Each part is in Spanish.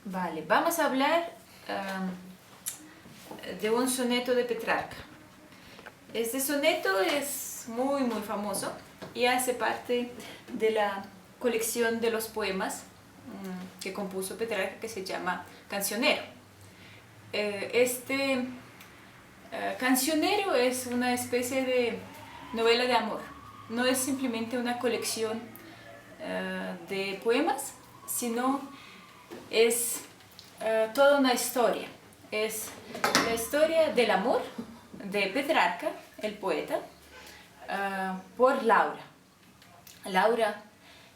Vale, vamos a hablar de un soneto de Petrarca. Este soneto es muy famoso y hace parte de la colección de los poemas que compuso Petrarca, que se llama Cancionero. Cancionero es una especie de novela de amor. No es simplemente una colección de poemas, sino es toda una historia. Es la historia del amor de Petrarca, el poeta, por Laura. Laura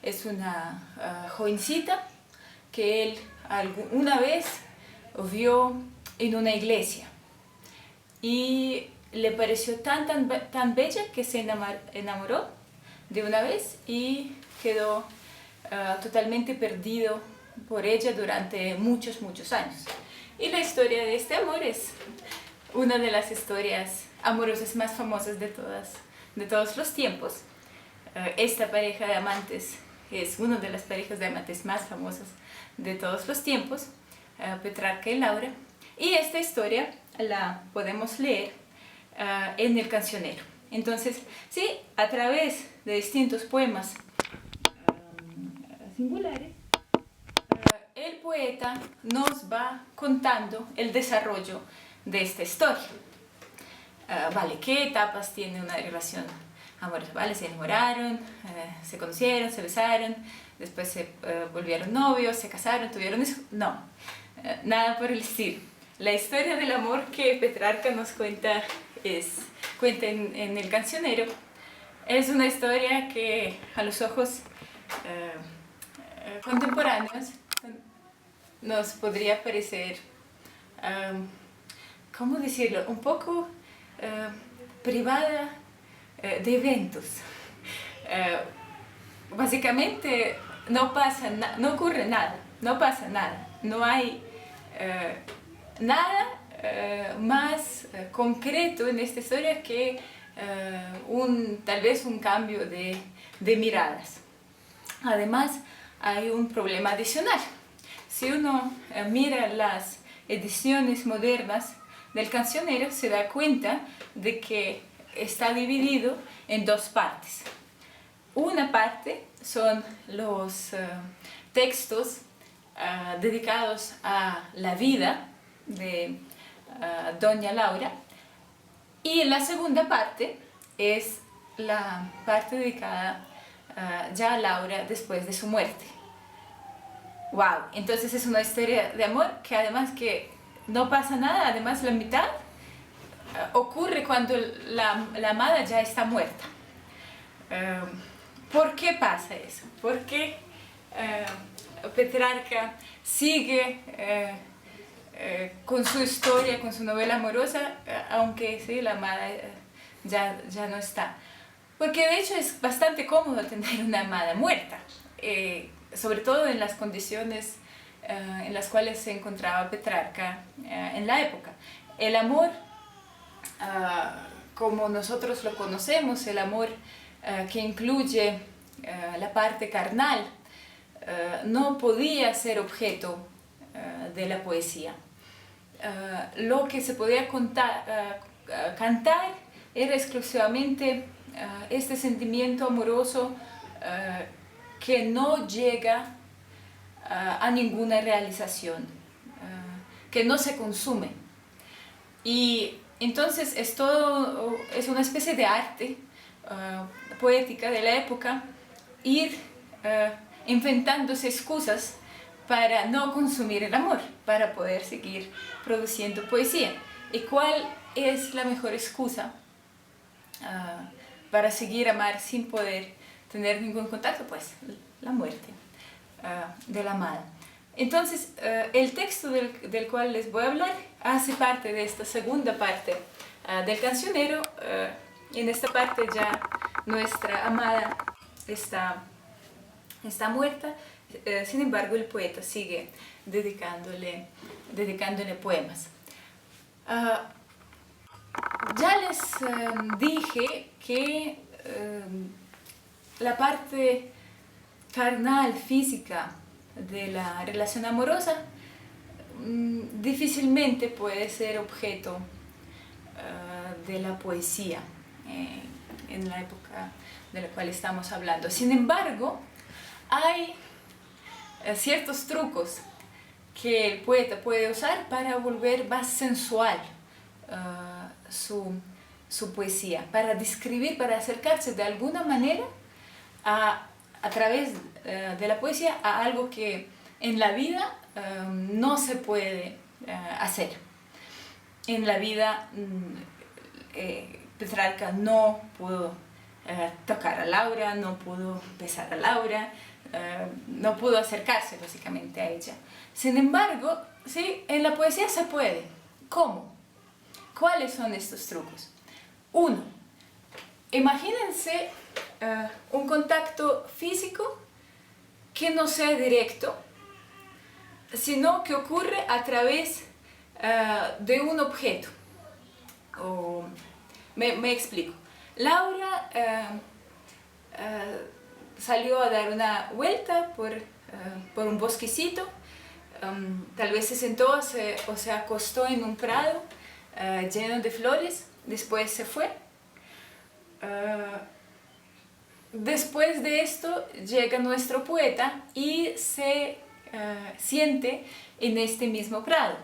es una jovencita que él una vez vio en una iglesia y le pareció tan bella que se enamoró de una vez y quedó totalmente perdido por ella durante muchos años. Y la historia de este amor es una de las historias amorosas más famosas de todos los tiempos. Esta pareja de amantes es una de las parejas de amantes más famosas de todos los tiempos, Petrarca y Laura. Y esta historia la podemos leer en el Cancionero. Entonces, sí, a través de distintos poemas singulares, el poeta nos va contando el desarrollo de esta historia. Vale, ¿qué etapas tiene una relación amorosa? Vale, se enamoraron, se conocieron, se besaron, después se volvieron novios, se casaron, tuvieron hijos. No, nada por el estilo. La historia del amor que Petrarca nos cuenta en el Cancionero es una historia que a los ojos contemporáneos nos podría parecer, ¿cómo decirlo?, un poco privada de eventos. Básicamente no ocurre nada, no pasa nada, no hay nada más concreto en esta historia que tal vez un cambio de miradas. Además, hay un problema adicional. Si uno mira las ediciones modernas del Cancionero, se da cuenta de que está dividido en dos partes. Una parte son los textos dedicados a la vida de Doña Laura, y la segunda parte es la parte dedicada ya a Laura después de su muerte. Wow, entonces es una historia de amor que además que no pasa nada, además la mitad ocurre cuando la amada ya está muerta. ¿Por qué pasa eso? ¿Por qué Petrarca sigue con su historia, con su novela amorosa, aunque sí, la amada ya no está? Porque de hecho es bastante cómodo tener una amada muerta, sobre todo en las condiciones en las cuales se encontraba Petrarca en la época. El amor, como nosotros lo conocemos, el amor que incluye la parte carnal, no podía ser objeto de la poesía. Lo que se podía cantar era exclusivamente este sentimiento amoroso que no llega a ninguna realización, que no se consume. Y entonces es una especie de arte poética de la época, ir inventándose excusas para no consumir el amor, para poder seguir produciendo poesía. ¿Y cuál es la mejor excusa para seguir amar sin poder tener ningún contacto? Pues la muerte de la amada. Entonces, el texto del cual les voy a hablar hace parte de esta segunda parte del Cancionero. En esta parte ya nuestra amada está muerta, sin embargo el poeta sigue dedicándole poemas. Ya les dije que la parte carnal, física de la relación amorosa difícilmente puede ser objeto de la poesía en la época de la cual estamos hablando. Sin embargo, hay ciertos trucos que el poeta puede usar para volver más sensual su poesía, para describir, para acercarse de alguna manera a través de la poesía a algo que en la vida no se puede hacer. En la vida Petrarca no pudo tocar a Laura, no pudo besar a Laura, no pudo acercarse básicamente a ella. Sin embargo, ¿sí?, en la poesía se puede. ¿Cómo? ¿Cuáles son estos trucos? Uno, imagínense un contacto físico que no sea directo, sino que ocurre a través de un objeto. Me explico. Laura salió a dar una vuelta por un bosquecito, tal vez se sentó o se acostó en un prado lleno de flores, después se fue. Después de esto llega nuestro poeta y se siente en este mismo prado.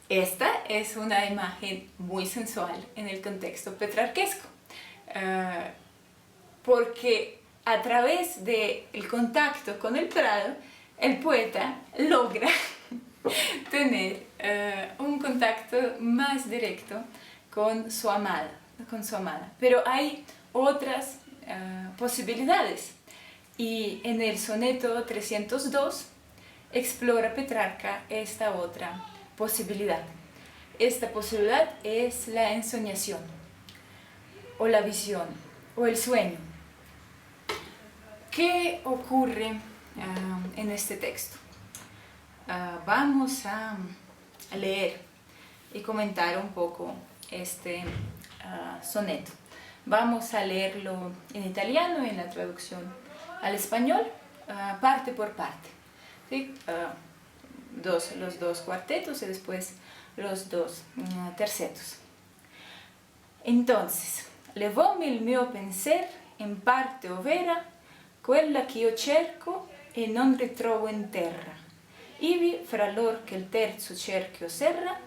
Esta es una imagen muy sensual en el contexto petrarquesco, porque a través del contacto con el prado, el poeta logra tener un contacto más directo con su amada. Pero hay otras posibilidades, y en el soneto 302 explora Petrarca esta otra posibilidad. Esta posibilidad es la ensoñación, o la visión, o el sueño. ¿Qué ocurre en este texto? Vamos a leer y comentar un poco este soneto. Vamos a leerlo en italiano, en la traducción al español, parte por parte, ¿sí? Los dos cuartetos y después los dos tercetos. Entonces, levòmi il mio penser in parte overa, quella ch'io cerco e non ritrovo in terra. Ivi, fra lor che il terzo cerchio serra,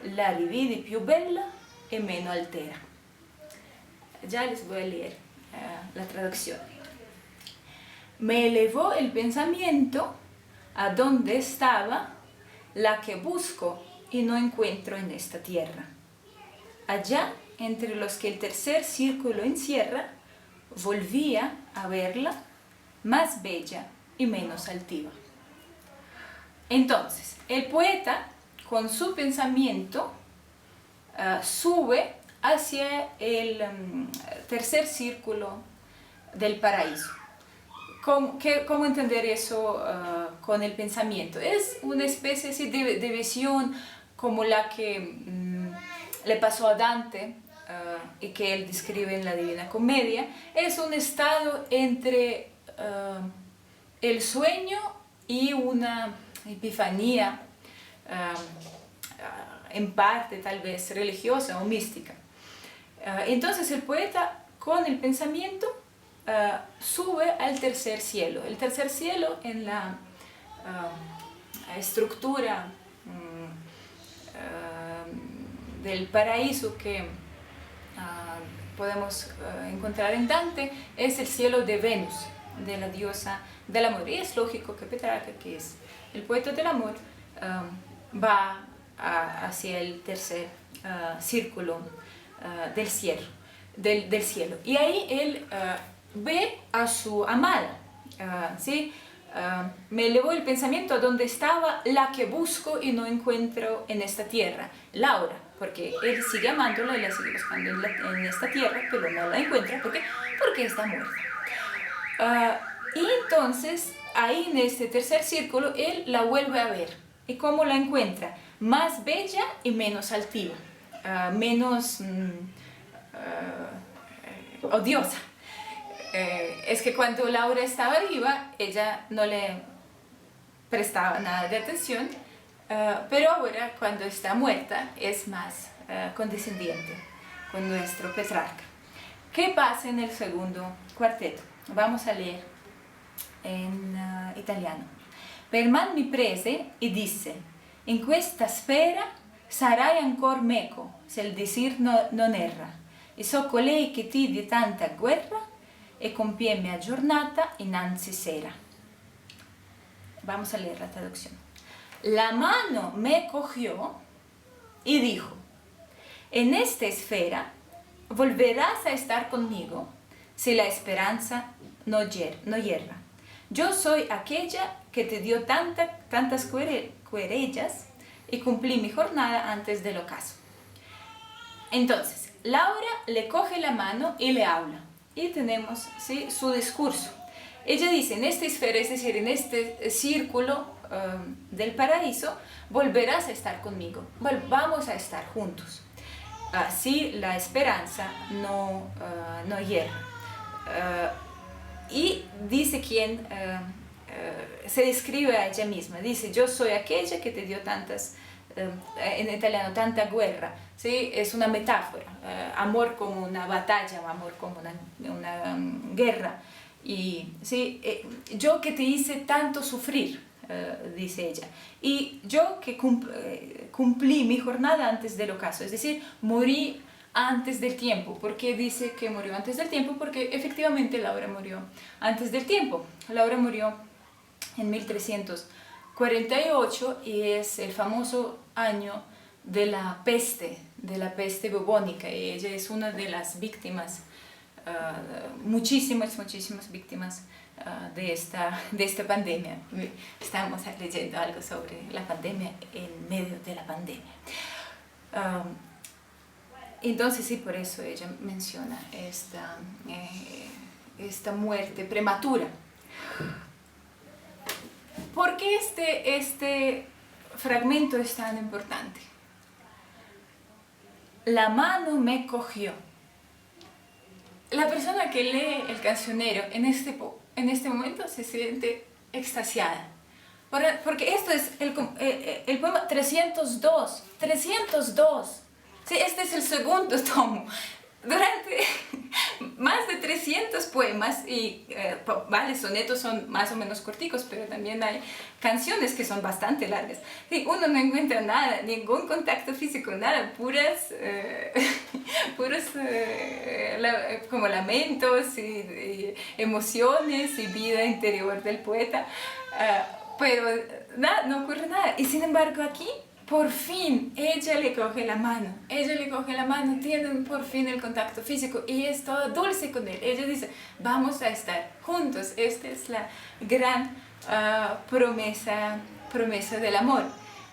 la rividi più bella e meno altera. Ya les voy a leer la traducción. Me elevó el pensamiento a donde estaba la que busco y no encuentro en esta tierra. Allá, entre los que el tercer círculo encierra, volvía a verla más bella y menos altiva. Entonces, el poeta, con su pensamiento, sube hacia el tercer círculo del paraíso. ¿Cómo entender eso con el pensamiento? Es una especie así de visión como la que le pasó a Dante y que él describe en la Divina Comedia. Es un estado entre el sueño y una epifanía, en parte tal vez religiosa o mística. Entonces el poeta, con el pensamiento, sube al tercer cielo. El tercer cielo, en la estructura del paraíso que podemos encontrar en Dante, es el cielo de Venus, de la diosa del amor. Y es lógico que Petrarca, que es el poeta del amor, va hacia el tercer círculo del cielo. Y ahí él ve a su amada, ¿sí? Me elevó el pensamiento a donde estaba la que busco y no encuentro en esta tierra, Laura, porque él sigue amándola y la sigue buscando en esta tierra, pero no la encuentra porque está muerta. Y entonces, ahí en este tercer círculo, él la vuelve a ver. ¿Y cómo la encuentra? Más bella y menos altiva, menos odiosa. Es que cuando Laura estaba viva, ella no le prestaba nada de atención, pero ahora cuando está muerta es más condescendiente con nuestro Petrarca. ¿Qué pasa en el segundo cuarteto? Vamos a leer in italiano. Per man mi prese e disse: in questa sfera sarai ancor meco, se il desir non erra, e so colei che ti di tanta guerra, e compieme a giornata innanzi sera. Vamos a leer la traducción. La mano me cogió y dijo: en esta esfera volverás a estar conmigo si la esperanza no yerra. Yo soy aquella que te dio tantas querellas y cumplí mi jornada antes del ocaso. Entonces, Laura le coge la mano y le habla. Y tenemos, ¿sí?, su discurso. Ella dice, en esta esfera, es decir, en este círculo del paraíso, volverás a estar conmigo. Vamos a estar juntos. Así la esperanza no yerra. Y dice quien se describe a ella misma. Dice, yo soy aquella que te dio en italiano, tanta guerra. ¿Sí? Es una metáfora. Amor como una batalla, amor como una guerra. Y ¿sí? Yo que te hice tanto sufrir, dice ella. Y yo que cumplí mi jornada antes del ocaso. Es decir, morí antes del tiempo. ¿Por qué dice que murió antes del tiempo? Porque efectivamente Laura murió antes del tiempo. Laura murió en 1348 y es el famoso año de la peste bubónica, y ella es una de las víctimas, muchísimas víctimas de esta pandemia. Estamos leyendo algo sobre la pandemia en medio de la pandemia. Entonces sí, por eso ella menciona esta muerte prematura. ¿Por qué este fragmento es tan importante? La mano me cogió. La persona que lee el cancionero en este momento se siente extasiada. Porque esto es el poema 302. 302. Sí, este es el segundo tomo. Durante más de 300 poemas, y vale, sonetos son más o menos corticos, pero también hay canciones que son bastante largas. Sí, uno no encuentra nada, ningún contacto físico, nada, puros como lamentos y emociones y vida interior del poeta, pero nada, no ocurre nada. Y sin embargo aquí, por fin, ella le coge la mano, tienen por fin el contacto físico y es todo dulce con él. Ella dice, vamos a estar juntos. Esta es la gran promesa del amor.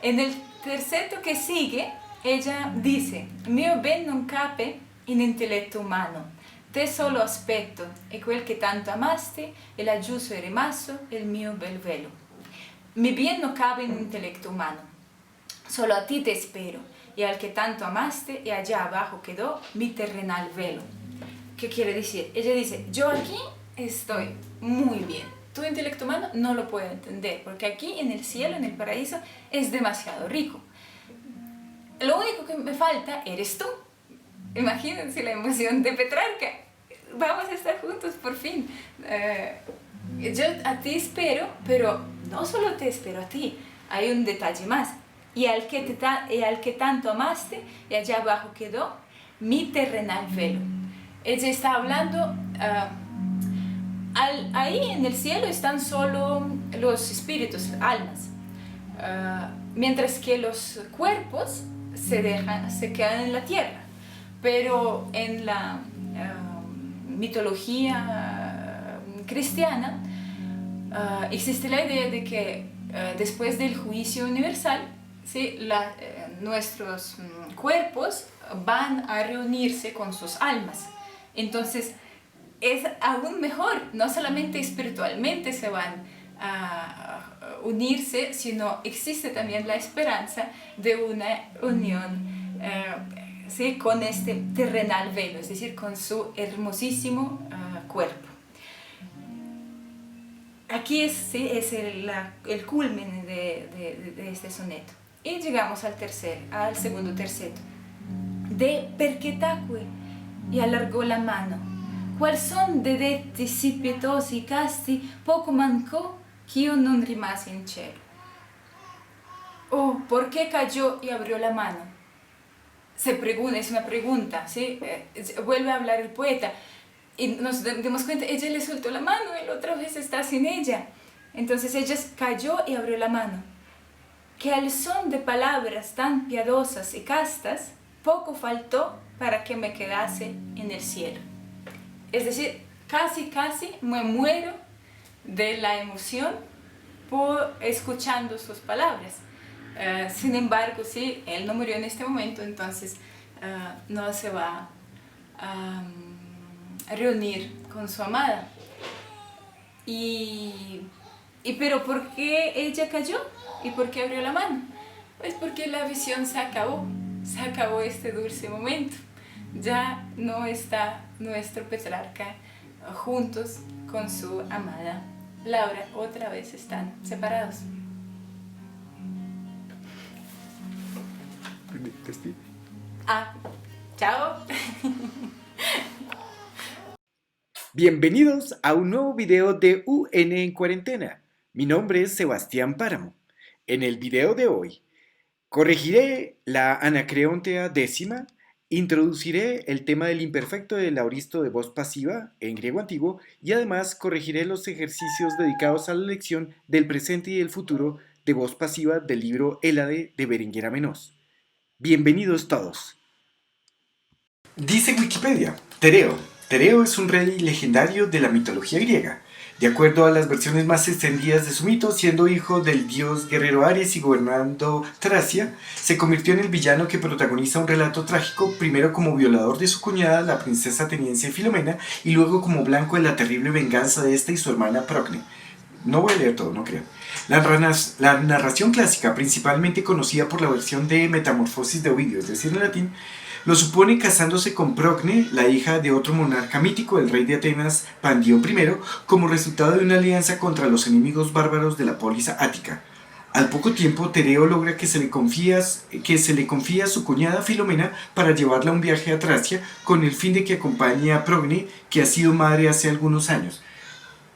En el terceto que sigue, ella dice, mio ben non cape in intelletto umano, te solo aspetto e quel che tanto amaste e laggiù è rimasto il mio bel velo. Mi bien no cabe in intellecto umano. Solo a ti te espero, y al que tanto amaste, y allá abajo quedó mi terrenal velo. ¿Qué quiere decir? Ella dice, yo aquí estoy muy bien. Tu intelecto humano no lo puede entender, porque aquí en el cielo, en el paraíso, es demasiado rico. Lo único que me falta eres tú. Imagínense la emoción de Petrarca. Vamos a estar juntos por fin. Yo a ti espero, pero no solo te espero a ti, hay un detalle más. Y al que tanto amaste, y allá abajo quedó mi terrenal velo. Ella está hablando, ahí en el cielo están solo los espíritus, almas, mientras que los cuerpos se quedan en la tierra. Pero en la mitología cristiana existe la idea de que después del juicio universal, ¿sí?, nuestros cuerpos van a reunirse con sus almas. Entonces es aún mejor, no solamente espiritualmente se van a unirse, sino existe también la esperanza de una unión ¿sí?, con este terrenal velo, es decir, con su hermosísimo cuerpo. Aquí es el culmen de este soneto. Y llegamos al segundo terceto. De perché tacque y alargó la mano. Qual son de detti sì pietosi casti, poco mancò che io non rimasi in cielo. Oh, ¿por qué cayó y abrió la mano? Es una pregunta, ¿sí? Vuelve a hablar el poeta. Y nos damos cuenta, ella le soltó la mano y la otra vez está sin ella. Entonces ella cayó y abrió la mano. Que al son de palabras tan piadosas y castas, poco faltó para que me quedase en el cielo. Es decir, casi me muero de la emoción por escuchando sus palabras. Sin embargo, sí, él no murió en este momento, entonces no se va a reunir con su amada. Pero ¿por qué ella cayó? ¿Y por qué abrió la mano? Pues porque la visión se acabó este dulce momento. Ya no está nuestro Petrarca juntos con su amada Laura, otra vez están separados. Chao. Bienvenidos a un nuevo video de UN en cuarentena. Mi nombre es Sebastián Páramo. En el video de hoy, corregiré la Anacreontea décima, introduciré el tema del imperfecto del aoristo de voz pasiva en griego antiguo y además corregiré los ejercicios dedicados a la lección del presente y del futuro de voz pasiva del libro Hélade de Berenguer Amenoz. Bienvenidos todos. Dice Wikipedia, Tereo es un rey legendario de la mitología griega. De acuerdo a las versiones más extendidas de su mito, siendo hijo del dios guerrero Ares y gobernando Tracia, se convirtió en el villano que protagoniza un relato trágico, primero como violador de su cuñada, la princesa ateniense Filomena, y luego como blanco de la terrible venganza de esta y su hermana Procne. No voy a leer todo, no crean. La narración clásica, principalmente conocida por la versión de Metamorfosis de Ovidio, es decir, en latín, lo supone casándose con Procne, la hija de otro monarca mítico, el rey de Atenas, Pandión I, como resultado de una alianza contra los enemigos bárbaros de la polis ática. Al poco tiempo, Tereo logra que se le confía a su cuñada Filomena para llevarla a un viaje a Tracia con el fin de que acompañe a Procne, que ha sido madre hace algunos años.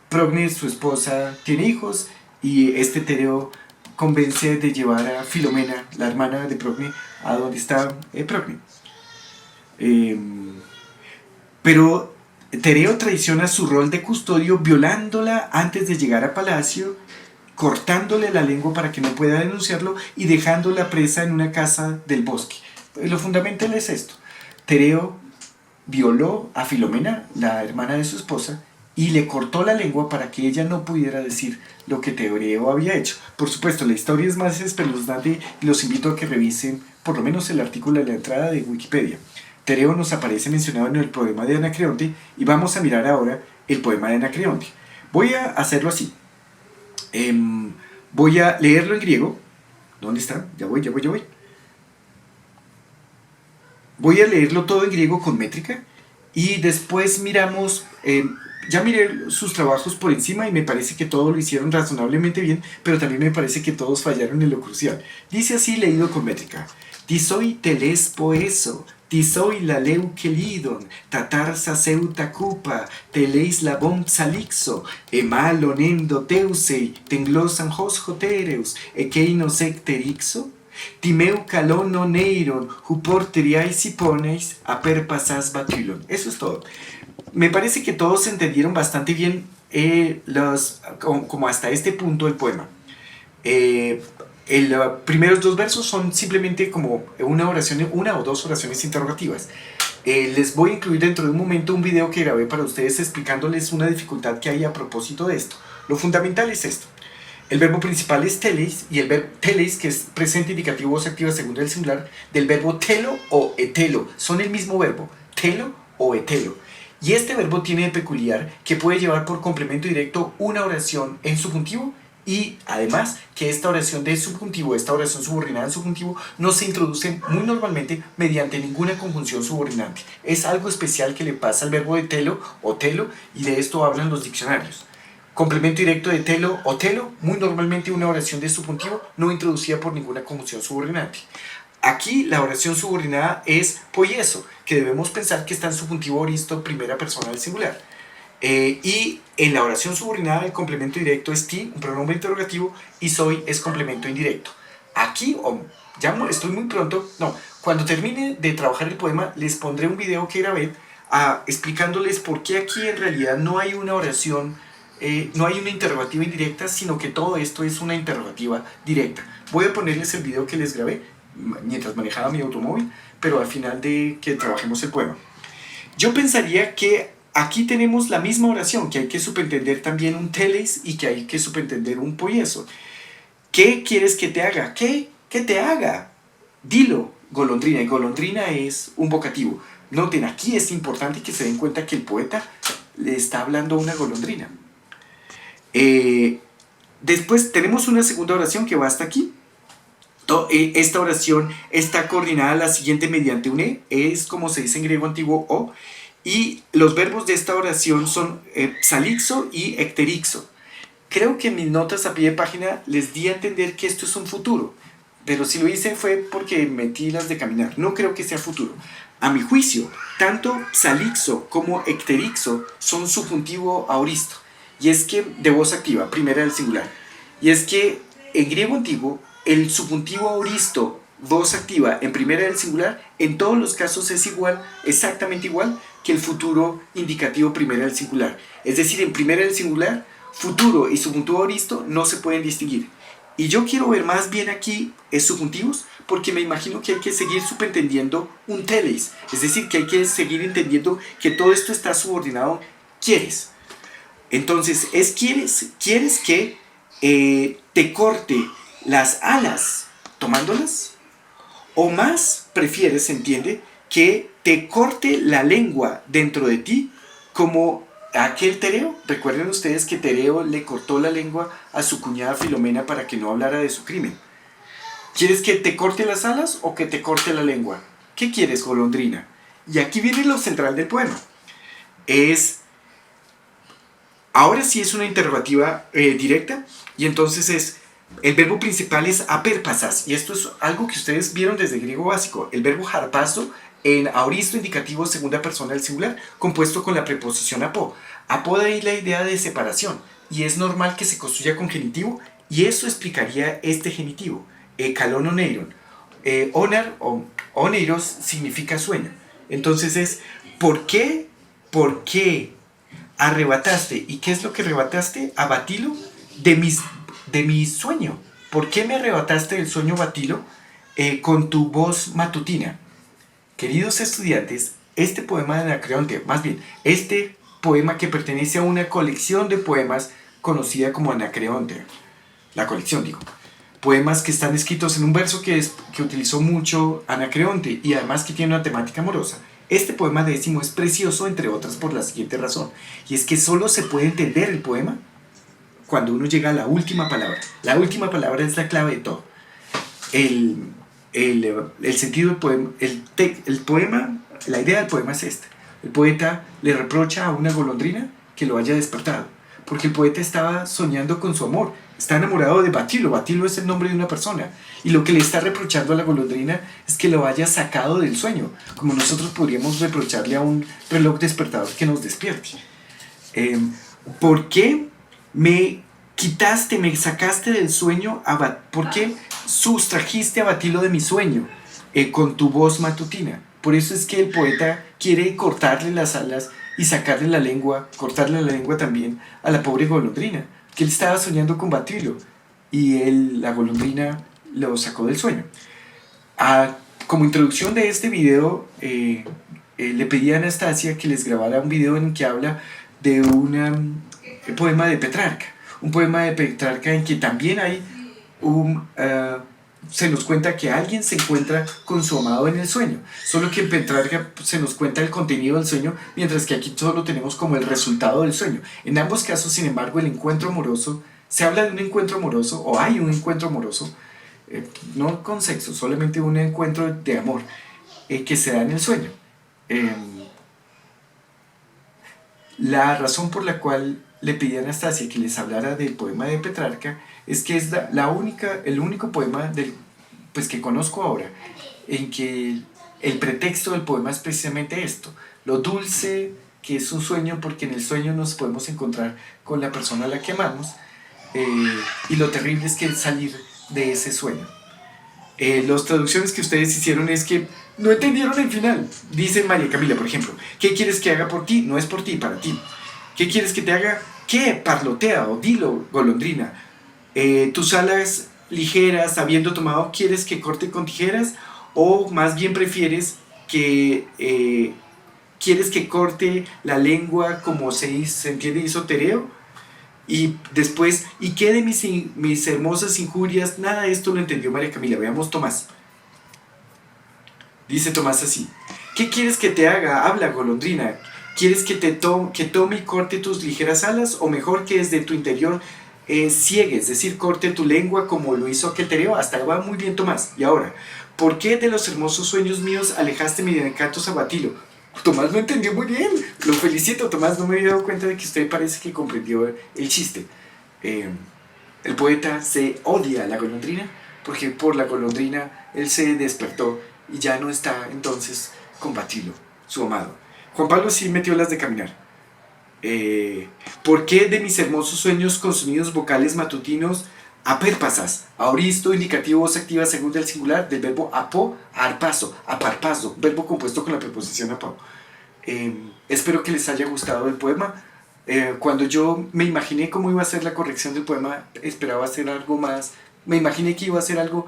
Procne, su esposa, tiene hijos y Tereo convence de llevar a Filomena, la hermana de Procne, a donde está Procne. Pero Tereo traiciona su rol de custodio violándola antes de llegar a palacio, cortándole la lengua para que no pueda denunciarlo y dejándola presa en una casa del bosque. Lo fundamental es esto: Tereo violó a Filomena, la hermana de su esposa, y le cortó la lengua para que ella no pudiera decir lo que Tereo había hecho. Por supuesto, la historia es más espeluznante y los invito a que revisen por lo menos el artículo de la entrada de Wikipedia. Tereo nos aparece mencionado en el poema de Anacreonte y vamos a mirar ahora el poema de Anacreonte. Voy a hacerlo así. Voy a leerlo en griego. ¿Dónde está? Ya voy. Voy a leerlo todo en griego con métrica y después miramos... ya miré sus trabajos por encima y me parece que todos lo hicieron razonablemente bien, pero también me parece que todos fallaron en lo crucial. Dice así, leído con métrica. Tisoi teles poeso, tisoi la leukelidon, tatarsa seuta cupa, teleis labom salixo, emalon endoteusei, tenglosan hos jotereus, ekeinos ecterixo, timeu calono neiron, huporteriais hiponeis, aperpasas batylon. Eso es todo. Me parece que todos entendieron bastante bien como hasta este punto el poema. Los primeros dos versos son simplemente como una o dos oraciones interrogativas. Les voy a incluir dentro de un momento un video que grabé para ustedes explicándoles una dificultad que hay a propósito de esto. Lo fundamental es esto. El verbo principal es teles, y el verbo teles, que es presente indicativo voz activa segunda del singular, del verbo telo o etelo. Son el mismo verbo, telo o etelo. Y este verbo tiene de peculiar que puede llevar por complemento directo una oración en subjuntivo y además que esta oración de subjuntivo, esta oración subordinada en subjuntivo, no se introduce muy normalmente mediante ninguna conjunción subordinante. Es algo especial que le pasa al verbo de telo o telo y de esto hablan los diccionarios. Complemento directo de telo o telo, muy normalmente una oración de subjuntivo no introducida por ninguna conjunción subordinante. Aquí la oración subordinada es poieso, que debemos pensar que está en subjuntivo aoristo, primera persona del singular. Y en la oración subordinada el complemento directo es ti, un pronombre interrogativo, y soy es complemento indirecto. Aquí, ya estoy muy pronto, cuando termine de trabajar el poema les pondré un video que grabé explicándoles por qué aquí en realidad no hay una oración, no hay una interrogativa indirecta, sino que todo esto es una interrogativa directa. Voy a ponerles el video que les grabé mientras manejaba mi automóvil, pero al final de que trabajemos el poema. Yo pensaría que aquí tenemos la misma oración, que hay que subentender también un teles y que hay que subentender un poieso. ¿Qué quieres que te haga? ¿Qué te haga? Dilo, golondrina. Y golondrina es un vocativo. Noten, aquí es importante que se den cuenta que el poeta le está hablando a una golondrina. Después tenemos una segunda oración que va hasta aquí. Esta oración está coordinada a la siguiente mediante un es como se dice en griego antiguo o, y los verbos de esta oración son salixo y ecterixo. Creo que en mis notas a pie de página les di a entender que esto es un futuro, pero si lo hice fue porque metí las de caminar. No creo que sea futuro. A mi juicio, tanto salixo como ecterixo son subjuntivo aoristo, y es que de voz activa, primera del singular. Y es que en griego antiguo el subjuntivo aoristo, voz activa en primera del singular, en todos los casos es igual, exactamente igual que el futuro indicativo primera del singular. Es decir, en primera del singular, futuro y subjuntivo aoristo no se pueden distinguir. Y yo quiero ver más bien aquí subjuntivos, porque me imagino que hay que seguir subentendiendo un teles, es decir, que hay que seguir entendiendo que todo esto está subordinado quieres. Entonces, quieres que te corte las alas tomándolas, o más prefieres, entiende, que te corte la lengua dentro de ti, como aquel Tereo. Recuerden ustedes que Tereo le cortó la lengua a su cuñada Filomena para que no hablara de su crimen. ¿Quieres que te corte las alas o que te corte la lengua? ¿Qué quieres, golondrina? Y aquí viene lo central del poema. Ahora sí es una interrogativa directa, y entonces el verbo principal es aperpasas, y esto es algo que ustedes vieron desde el griego básico. El verbo harpazo en aoristo indicativo segunda persona del singular, compuesto con la preposición apo. Apo da ahí la idea de separación, y es normal que se construya con genitivo, y eso explicaría este genitivo. Kalon oneiron. Onar o oneiros significa sueño. Entonces ¿por qué arrebataste? ¿Y qué es lo que arrebataste? Abatilo de mi sueño. ¿Por qué me arrebataste del sueño, Batilo, con tu voz matutina? Queridos estudiantes, este poema de Anacreonte, más bien, este poema que pertenece a una colección de poemas conocida como Anacreonte, la colección digo, poemas que están escritos en un verso que utilizó mucho Anacreonte y además que tiene una temática amorosa. Este poema décimo es precioso, entre otras, por la siguiente razón, y es que solo se puede entender el poema cuando uno llega a la última palabra. La última palabra es la clave de todo. El sentido del poema, el poema, la idea del poema es esta. El poeta le reprocha a una golondrina que lo haya despertado, porque el poeta estaba soñando con su amor, está enamorado de Batilo. Batilo es el nombre de una persona, y lo que le está reprochando a la golondrina es que lo haya sacado del sueño, como nosotros podríamos reprocharle a un reloj despertador que nos despierte. ¿Por qué me quitaste, me sacaste del sueño? ¿Por qué sustrajiste a Batilo de mi sueño con tu voz matutina? Por eso es que el poeta quiere cortarle las alas y sacarle la lengua, cortarle la lengua también a la pobre golondrina, que él estaba soñando con Batilo y la golondrina lo sacó del sueño. Como introducción de este video, le pedí a Anastasia que les grabara un video en el que habla de un poema de Petrarca. Un poema de Petrarca en que también hay se nos cuenta que alguien se encuentra con su amado en el sueño, solo que en Petrarca se nos cuenta el contenido del sueño, mientras que aquí solo tenemos como el resultado del sueño. En ambos casos, sin embargo, el encuentro amoroso, se habla de un encuentro amoroso, o hay un encuentro amoroso, no con sexo, solamente un encuentro de amor que se da en el sueño. La razón por la cual le pedí a Anastasia que les hablara del poema de Petrarca es que es el único poema pues, que conozco ahora en que el pretexto del poema es precisamente esto, lo dulce que es un sueño, porque en el sueño nos podemos encontrar con la persona a la que amamos, y lo terrible es que salir de ese sueño. Las traducciones que ustedes hicieron es que no entendieron el final. Dice María Camila, por ejemplo, ¿qué quieres que haga por ti? No es por ti, para ti. ¿Qué quieres que te haga? ¿Qué? Parlotea o dilo, golondrina. Tus alas ligeras, habiendo tomado, ¿quieres que corte con tijeras? O más bien prefieres que... ¿Quieres que corte la lengua como se entiende hizo Tereo? Y después, ¿y qué de mis hermosas injurias? Nada de esto lo entendió María Camila. Veamos Tomás. Dice Tomás así: ¿qué quieres que te haga? Habla, golondrina. ¿Quieres que tome y corte tus ligeras alas? ¿O mejor que desde tu interior ciegue, es decir, corte tu lengua como lo hizo aquel Tereo? Hasta ahí va muy bien, Tomás. Y ahora, ¿por qué de los hermosos sueños míos alejaste mi encanto sabatilo? Tomás lo entendió muy bien. Lo felicito, Tomás. No me había dado cuenta de que usted parece que comprendió el chiste. El poeta se odia a la golondrina porque por la golondrina él se despertó y ya no está entonces con Batilo, su amado. Juan Pablo sí metió las de caminar. ¿Por qué de mis hermosos sueños con sonidos vocales matutinos apérpasas? Aoristo, indicativo, voz activa segunda del singular del verbo apo, arpazo, aparpazo, verbo compuesto con la preposición apo. Espero que les haya gustado el poema. Cuando yo me imaginé cómo iba a ser la corrección del poema, esperaba hacer algo más, me imaginé que iba a ser algo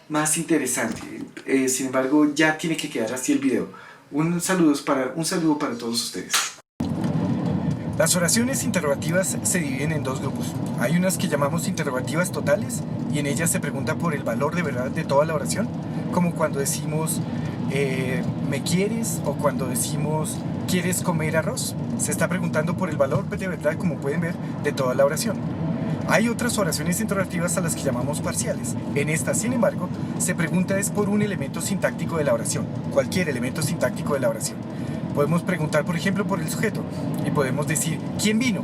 más interesante. Sin embargo, ya tiene que quedar así el video. Un saludo para todos ustedes. Las oraciones interrogativas se dividen en dos grupos. Hay unas que llamamos interrogativas totales y en ellas se pregunta por el valor de verdad de toda la oración, como cuando decimos ¿me quieres? O cuando decimos ¿quieres comer arroz? Se está preguntando por el valor de verdad, como pueden ver, de toda la oración. Hay otras oraciones interrogativas a las que llamamos parciales. En estas, sin embargo, se pregunta es por un elemento sintáctico de la oración, cualquier elemento sintáctico de la oración. Podemos preguntar, por ejemplo, por el sujeto y podemos decir ¿quién vino?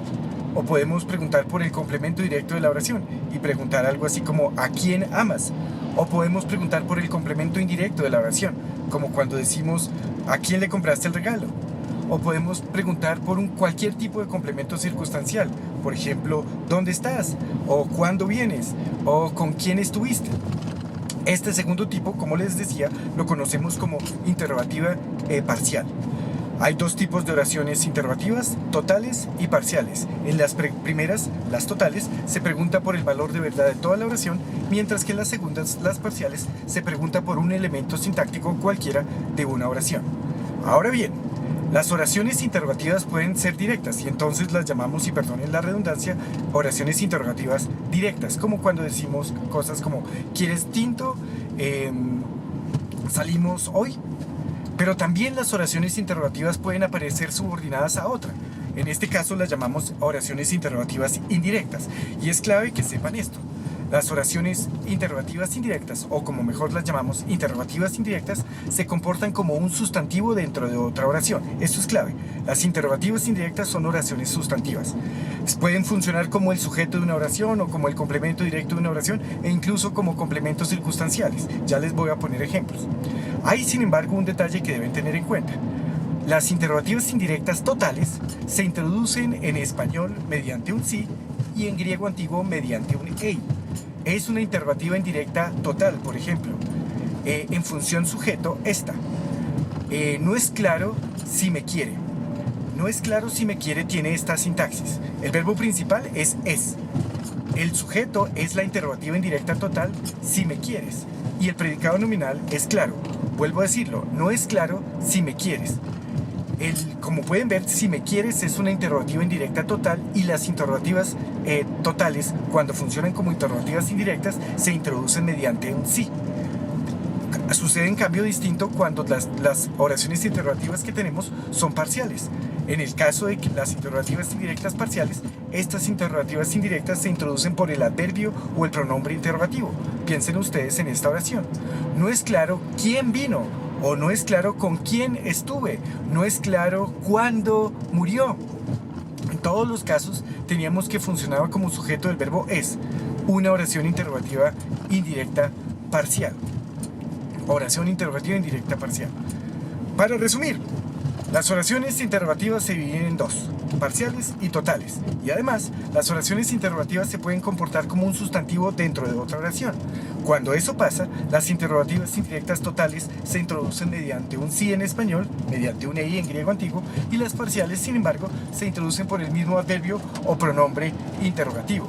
O podemos preguntar por el complemento directo de la oración y preguntar algo así como ¿a quién amas? O podemos preguntar por el complemento indirecto de la oración, como cuando decimos ¿a quién le compraste el regalo? O podemos preguntar por cualquier tipo de complemento circunstancial, por ejemplo, ¿dónde estás? O ¿cuándo vienes? O ¿con quién estuviste? Este segundo tipo, como les decía, lo conocemos como interrogativa parcial. Hay dos tipos de oraciones interrogativas, totales y parciales. En las primeras, las totales, se pregunta por el valor de verdad de toda la oración, mientras que en las segundas, las parciales, se pregunta por un elemento sintáctico cualquiera de una oración. Ahora bien, las oraciones interrogativas pueden ser directas y entonces las llamamos, y perdonen la redundancia, oraciones interrogativas directas, como cuando decimos cosas como ¿quieres tinto? ¿Salimos hoy? Pero también las oraciones interrogativas pueden aparecer subordinadas a otra. En este caso las llamamos oraciones interrogativas indirectas. Y es clave que sepan esto. Las oraciones interrogativas indirectas, o como mejor las llamamos interrogativas indirectas, se comportan como un sustantivo dentro de otra oración. Esto es clave. Las interrogativas indirectas son oraciones sustantivas. Pueden funcionar como el sujeto de una oración o como el complemento directo de una oración e incluso como complementos circunstanciales. Ya les voy a poner ejemplos. Hay, sin embargo, un detalle que deben tener en cuenta. Las interrogativas indirectas totales se introducen en español mediante un sí y en griego antiguo mediante un ei. Es una interrogativa indirecta total, por ejemplo, en función sujeto, esta. No es claro si me quiere. No es claro si me quiere tiene esta sintaxis. El verbo principal es. El sujeto es la interrogativa indirecta total, si me quieres. Y el predicado nominal es claro. Vuelvo a decirlo, no es claro si me quieres. Como pueden ver, si me quieres es una interrogativa indirecta total y las interrogativas totales, cuando funcionan como interrogativas indirectas, se introducen mediante un sí. Sucede en cambio distinto cuando las oraciones interrogativas que tenemos son parciales. En el caso de que las interrogativas indirectas parciales, estas interrogativas indirectas se introducen por el adverbio o el pronombre interrogativo. Piensen ustedes en esta oración. No es claro quién vino, o no es claro con quién estuve, no es claro cuándo murió. En todos los casos teníamos que funcionaba como sujeto del verbo es, una oración interrogativa indirecta parcial. Oración interrogativa indirecta parcial. Para resumir, las oraciones interrogativas se dividen en dos, parciales y totales. Y además, las oraciones interrogativas se pueden comportar como un sustantivo dentro de otra oración. Cuando eso pasa, las interrogativas indirectas totales se introducen mediante un sí en español, mediante un ei en griego antiguo, y las parciales, sin embargo, se introducen por el mismo adverbio o pronombre interrogativo.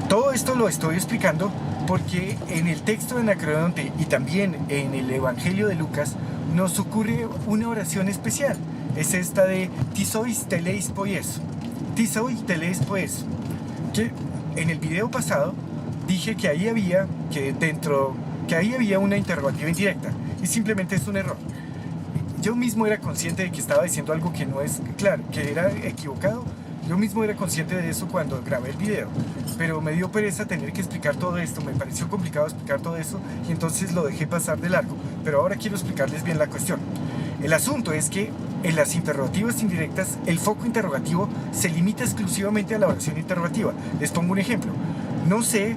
Todo esto lo estoy explicando porque en el texto de Anacreonte y también en el Evangelio de Lucas nos ocurre una oración especial. Es esta de tisois teleis poieso. Tisois teleis poieso. Que en el video pasado dije que ahí había una interrogativa indirecta y simplemente es un error. Yo mismo era consciente de que estaba diciendo algo que no es claro, que era equivocado. Yo mismo era consciente de eso cuando grabé el video, pero me dio pereza tener que explicar todo esto, me pareció complicado explicar todo eso y entonces lo dejé pasar de largo, pero ahora quiero explicarles bien la cuestión. El asunto es que en las interrogativas indirectas el foco interrogativo se limita exclusivamente a la oración interrogativa. Les pongo un ejemplo. No sé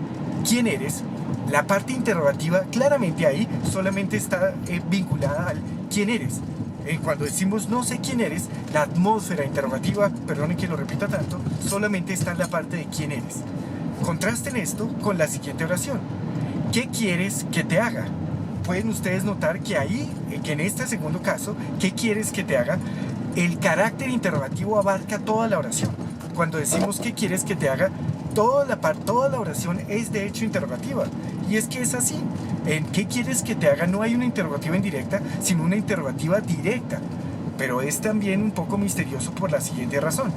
quién eres. La parte interrogativa claramente ahí solamente está vinculada al quién eres. Cuando decimos no sé quién eres, la atmósfera interrogativa, perdonen que lo repita tanto, solamente está en la parte de quién eres. Contrasten esto con la siguiente oración. ¿Qué quieres que te haga? Pueden ustedes notar que ahí, que en este segundo caso, ¿qué quieres que te haga? El carácter interrogativo abarca toda la oración. Cuando decimos ¿qué quieres que te haga? Toda la oración es de hecho interrogativa. Y es que es así. En ¿qué quieres que te haga? No hay una interrogativa indirecta, sino una interrogativa directa. Pero es también un poco misterioso por la siguiente razón.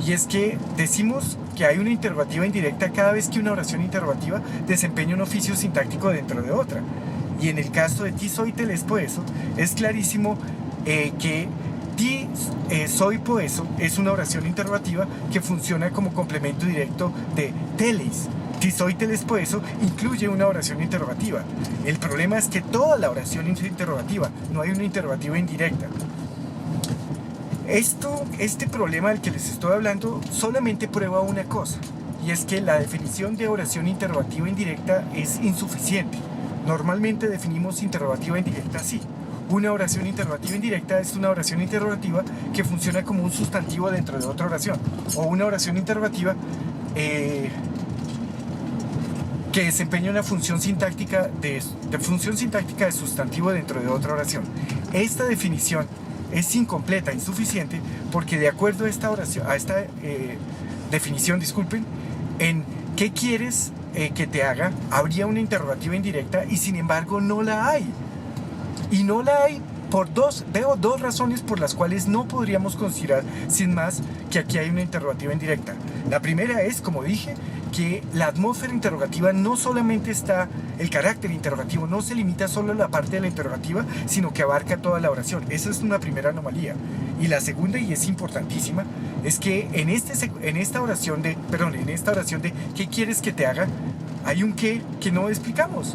Y es que decimos que hay una interrogativa indirecta cada vez que una oración interrogativa desempeña un oficio sintáctico dentro de otra. Y en el caso de ti soy teles poeso, es clarísimo que ti soy poeso es una oración interrogativa que funciona como complemento directo de teles. Ti soy teles poeso incluye una oración interrogativa. El problema es que toda la oración es interrogativa, no hay una interrogativa indirecta. Este problema del que les estoy hablando solamente prueba una cosa, y es que la definición de oración interrogativa indirecta es insuficiente. Normalmente definimos interrogativa indirecta así. Una oración interrogativa indirecta es una oración interrogativa que funciona como un sustantivo dentro de otra oración, o una oración interrogativa que desempeña una función sintáctica de sustantivo dentro de otra oración. Esta definición es incompleta, insuficiente, porque de acuerdo a esta definición, en ¿qué quieres que te haga? Habría una interrogativa indirecta y sin embargo no la hay. Y no la hay veo dos razones por las cuales no podríamos considerar sin más que aquí hay una interrogativa indirecta. La primera es, como dije, que la atmósfera interrogativa no solamente está, el carácter interrogativo no se limita solo a la parte de la interrogativa, sino que abarca toda la oración. Esa es una primera anomalía. Y la segunda, y es importantísima, es que en esta oración de ¿qué quieres que te haga? Hay un qué que no explicamos.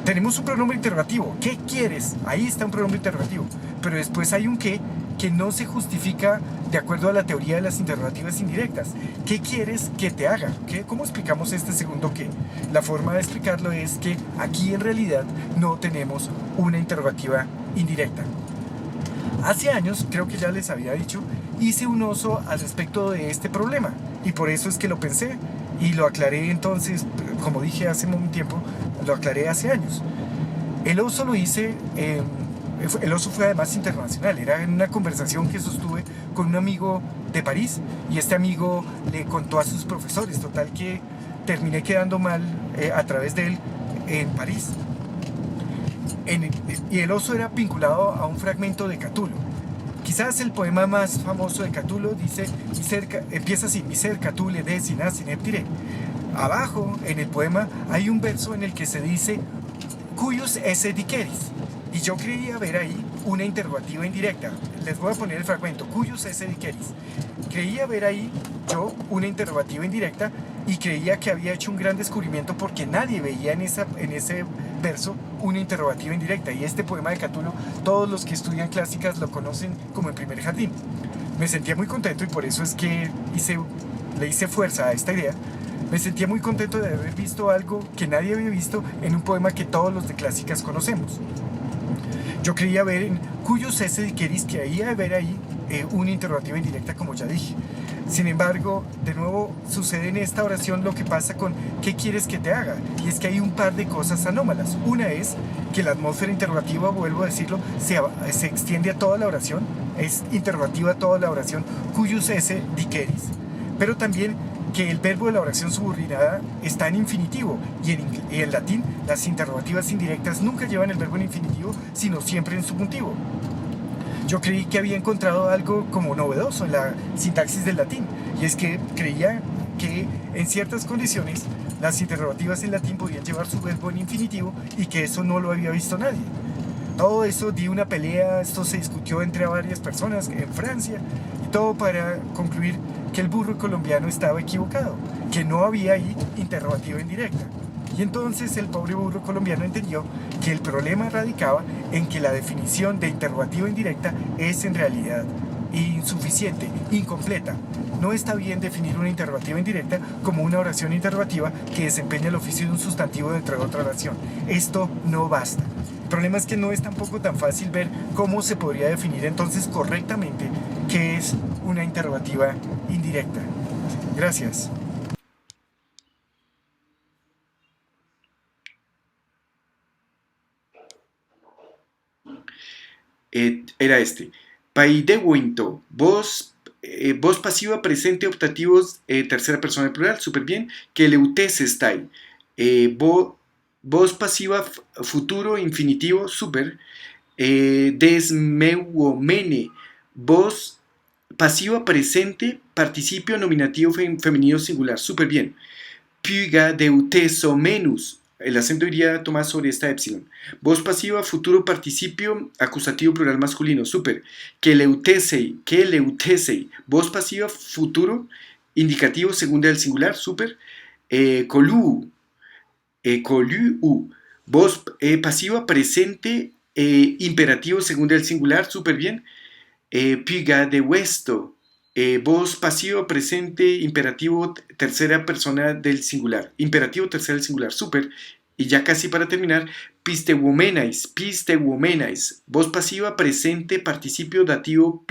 Tenemos un pronombre interrogativo. ¿Qué quieres? Ahí está un pronombre interrogativo. Pero después hay un qué que no se justifica de acuerdo a la teoría de las interrogativas indirectas. ¿Qué quieres que te haga? ¿Cómo explicamos este segundo qué? La forma de explicarlo es que aquí en realidad no tenemos una interrogativa indirecta. Hace años, creo que ya les había dicho, hice un oso al respecto de este problema. Y por eso es que lo pensé y lo aclaré entonces, como dije hace un tiempo, lo aclaré hace años. El oso lo hice, el oso fue además internacional, era en una conversación que sostuve con un amigo de París y este amigo le contó a sus profesores, total que terminé quedando mal a través de él en París. Y el oso era vinculado a un fragmento de Catulo. Quizás el poema más famoso de Catulo empieza así: Miser Catule de sinas ineptire. Abajo en el poema hay un verso en el que se dice cuyus esse diceris, y yo creía ver ahí una interrogativa indirecta. Les voy a poner el fragmento: cuyus esse diceris. Creía ver ahí yo una interrogativa indirecta y creía que había hecho un gran descubrimiento porque nadie veía en ese verso una interrogativa indirecta. Y este poema de Catulo, todos los que estudian clásicas lo conocen como el primer jardín. me sentía muy contento y por eso es que le hice fuerza a esta idea. Me sentía muy contento de haber visto algo que nadie había visto en un poema que todos los de clásicas conocemos. Yo creía ver en Cuyus esse diceris que había de ver ahí una interrogativa indirecta, como ya dije. Sin embargo, de nuevo sucede en esta oración lo que pasa con ¿qué quieres que te haga? Y es que hay un par de cosas anómalas. Una es que la atmósfera interrogativa, vuelvo a decirlo, se extiende a toda la oración, es interrogativa a toda la oración, Cuyus esse diceris. Pero también que el verbo de la oración subordinada está en infinitivo y en latín las interrogativas indirectas nunca llevan el verbo en infinitivo, sino siempre en subjuntivo. Yo creí que había encontrado algo como novedoso en la sintaxis del latín, y es que creía que en ciertas condiciones las interrogativas en latín podían llevar su verbo en infinitivo y que eso no lo había visto nadie. Todo eso di una pelea, esto se discutió entre varias personas en Francia, y todo para concluir que el burro colombiano estaba equivocado, que no había ahí interrogativa indirecta. Y entonces el pobre burro colombiano entendió que el problema radicaba en que la definición de interrogativa indirecta es en realidad insuficiente, incompleta. No está bien definir una interrogativa indirecta como una oración interrogativa que desempeña el oficio de un sustantivo dentro de otra oración. Esto no basta. El problema es que no es tampoco tan fácil ver cómo se podría definir entonces correctamente qué es una interrogativa indirecta. Gracias. Era este. Paidewinto, voz pasiva, presente, optativos, tercera persona del plural, súper bien. Que leutesestai, voz pasiva, futuro, infinitivo, súper. Desmeuomene, voz pasiva, presente, participio, nominativo, femenino, singular, súper bien. Pyga deutesomenus, el acento iría tomar sobre esta epsilon. Voz pasiva, futuro, participio, acusativo, plural masculino, súper. Que leutesei, voz pasiva, futuro, indicativo, segunda del singular, súper. Coluu, voz pasiva, presente, imperativo, segunda del singular, súper bien. Piga de huesto, voz pasivo, presente, imperativo, tercera persona del singular. Imperativo, tercera del singular, súper. Y ya casi para terminar, pisteuomenais, voz pasiva, presente, participio, dativo,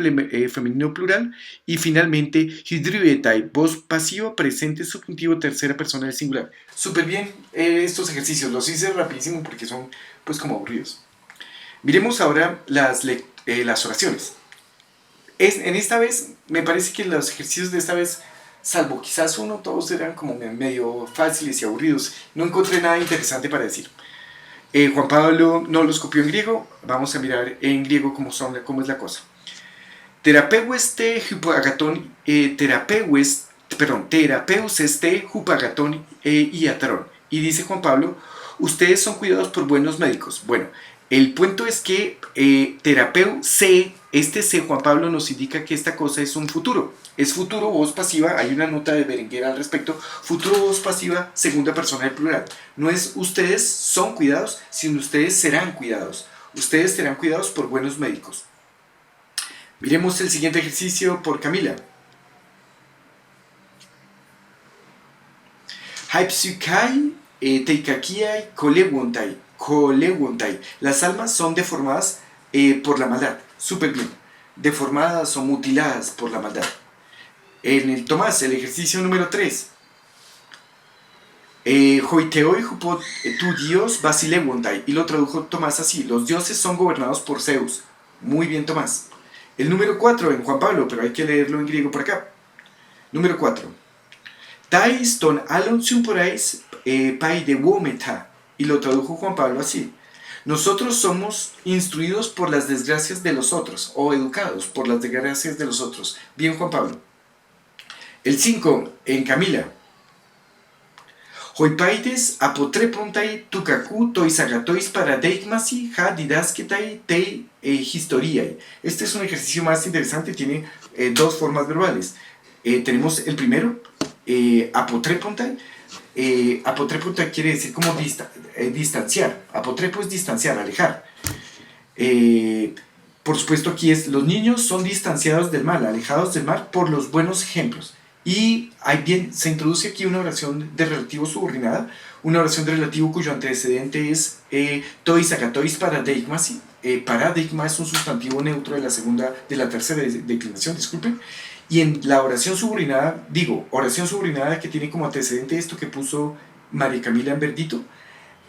femenino, plural. Y finalmente, hydrietai, voz pasiva, presente, subjuntivo, tercera persona del singular. Súper bien estos ejercicios, los hice rapidísimo porque son pues como aburridos. Miremos ahora las oraciones. En esta vez, me parece que los ejercicios de esta vez, salvo quizás uno, todos eran como medio fáciles y aburridos. No encontré nada interesante para decir. Juan Pablo no los copió en griego. Vamos a mirar en griego cómo es la cosa. Terapeus este hupagatón iatrón. Y dice Juan Pablo, ustedes son cuidados por buenos médicos. Bueno, el punto es que Juan Pablo nos indica que esta cosa es un futuro. Es futuro, voz pasiva, hay una nota de Berenguer al respecto. Futuro, voz pasiva, segunda persona del plural. No es ustedes son cuidados, sino ustedes serán cuidados. Ustedes serán cuidados por buenos médicos. Miremos el siguiente ejercicio por Camila. Haipsukai teikakiai kolewontai. Las almas son deformadas por la maldad. Súper bien. Deformadas o mutiladas por la maldad. En el Tomás, el ejercicio número 3. Hoiteoi hupo tu dios basilewontai. Y lo tradujo Tomás así. Los dioses son gobernados por Zeus. Muy bien, Tomás. El número 4 en Juan Pablo, pero hay que leerlo en griego por acá. Número 4. Tais ton alon sumporais pai de wometa. Y lo tradujo Juan Pablo así. Nosotros somos instruidos por las desgracias de los otros, o educados por las desgracias de los otros. Bien, Juan Pablo. El 5, en Camila. Hoipaides apotrepontai tukaku toisagatois paradeigmasi ha didasketai te historiai. Este es un ejercicio más interesante, tiene dos formas verbales. Tenemos el primero, apotrepontai. Apotrepo quiere decir como distanciar. Apotrepo es distanciar, alejar. por supuesto aquí es, los niños son distanciados del mal, alejados del mal por los buenos ejemplos. Y se introduce aquí una oración de relativo subordinada, una oración de relativo cuyo antecedente es tois agatois paradigmasi. Paradigma es un sustantivo neutro de la tercera declinación, disculpen. Y en la oración subordinada, oración subordinada que tiene como antecedente esto que puso María Camila en verdito,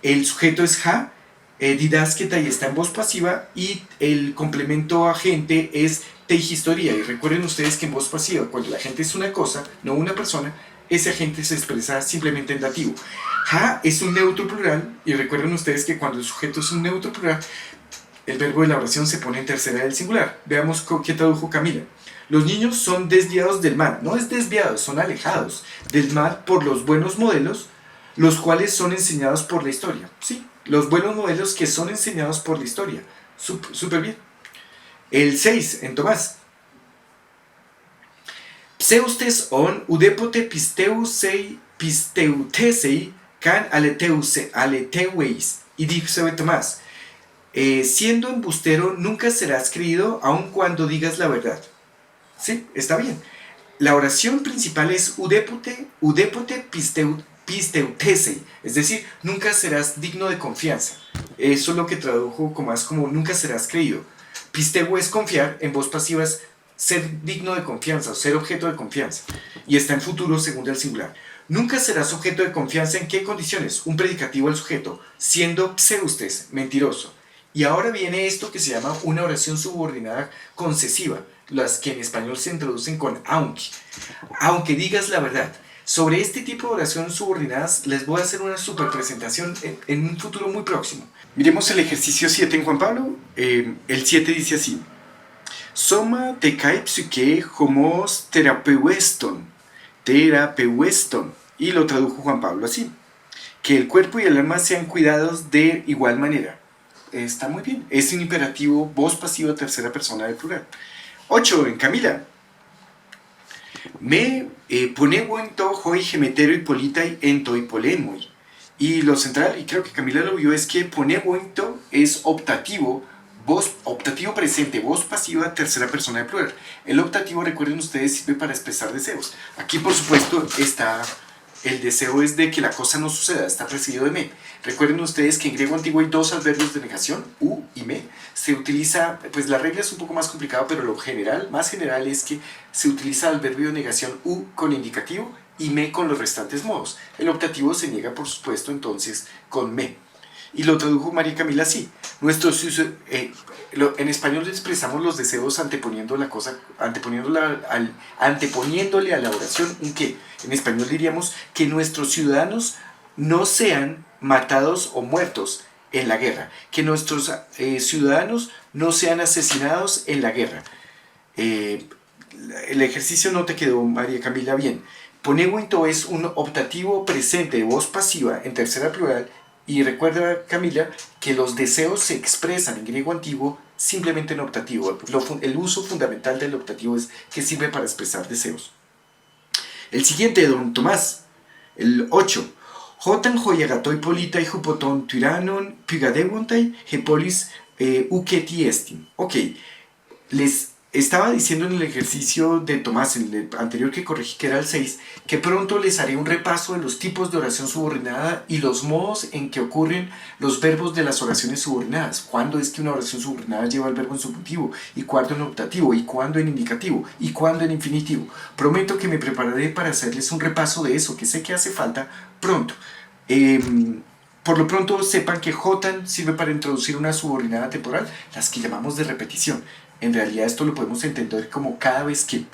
el sujeto es ja, didásketa y está en voz pasiva, y el complemento agente es teihistoria. Y recuerden ustedes que en voz pasiva, cuando la gente es una cosa, no una persona, ese agente se expresa simplemente en dativo. Ja es un neutro plural, y recuerden ustedes que cuando el sujeto es un neutro plural, el verbo de la oración se pone en tercera del singular. Veamos qué tradujo Camila. Los niños son desviados del mal, no es desviados, son alejados del mal por los buenos modelos, los cuales son enseñados por la historia. Sí, los buenos modelos que son enseñados por la historia. Súper bien. El 6, en Tomás. Pseustes on udepote pisteutesei can aleteueis. Y dice Tomás, siendo embustero nunca serás creído aun cuando digas la verdad. Sí, está bien. La oración principal es udepote pisteutesei, es decir, nunca serás digno de confianza. Eso es lo que tradujo como nunca serás creído. Pisteu es confiar, en voz pasiva es ser digno de confianza o ser objeto de confianza. Y está en futuro segundo al singular. Nunca serás objeto de confianza, ¿en qué condiciones? Un predicativo al sujeto, siendo pseustes, mentiroso. Y ahora viene esto que se llama una oración subordinada concesiva, las que en español se introducen con aunque digas la verdad. Sobre este tipo de oraciones subordinadas les voy a hacer una super presentación en un futuro muy próximo. Miremos el ejercicio 7 en Juan Pablo. El 7 dice así: Soma te kai psyche homos terapeueston. Y lo tradujo Juan Pablo así: que el cuerpo y el alma sean cuidados de igual manera. Está muy bien. Es un imperativo, voz pasiva, tercera persona del plural. 8 en Camila. Me ponebo en to hoi gemetero hipolitai en toi polemoi. Y lo central, y creo que Camila lo vio, es que ponebo en to es optativo presente, voz pasiva, tercera persona de plural. El optativo, recuerden ustedes, sirve para expresar deseos. Aquí, por supuesto, el deseo es de que la cosa no suceda, está precedido de me. Recuerden ustedes que en griego antiguo hay dos adverbios de negación, u y me. Se utiliza, pues la regla es un poco más complicada, pero lo más general es que se utiliza el adverbio de negación u con indicativo y me con los restantes modos. El optativo se niega, por supuesto, entonces con me. Y lo tradujo María Camila así: en español expresamos los deseos anteponiéndole a la oración un qué. En español diríamos que nuestros ciudadanos no sean matados o muertos en la guerra, que nuestros ciudadanos no sean asesinados en la guerra. El ejercicio no te quedó, María Camila, bien. Ponebo into es un optativo presente de voz pasiva en tercera plural. Y recuerda, Camila, que los deseos se expresan en griego antiguo simplemente en optativo. El uso fundamental del optativo es que sirve para expresar deseos. El siguiente, don Tomás, el 8. Jotan joyagatoi polita y jupoton tyrannon pigadewontai hepolis uketi estim. Ok, les estaba diciendo en el ejercicio de Tomás, en el anterior que corregí, que era el 6, que pronto les haré un repaso de los tipos de oración subordinada y los modos en que ocurren los verbos de las oraciones subordinadas. ¿Cuándo es que una oración subordinada lleva el verbo en subjuntivo? ¿Y cuándo en optativo? ¿Y cuándo en indicativo? ¿Y cuándo en infinitivo? Prometo que me prepararé para hacerles un repaso de eso, que sé que hace falta pronto. Por lo pronto sepan que Jotan sirve para introducir una subordinada temporal, las que llamamos de repetición. En realidad esto lo podemos entender como cada vez que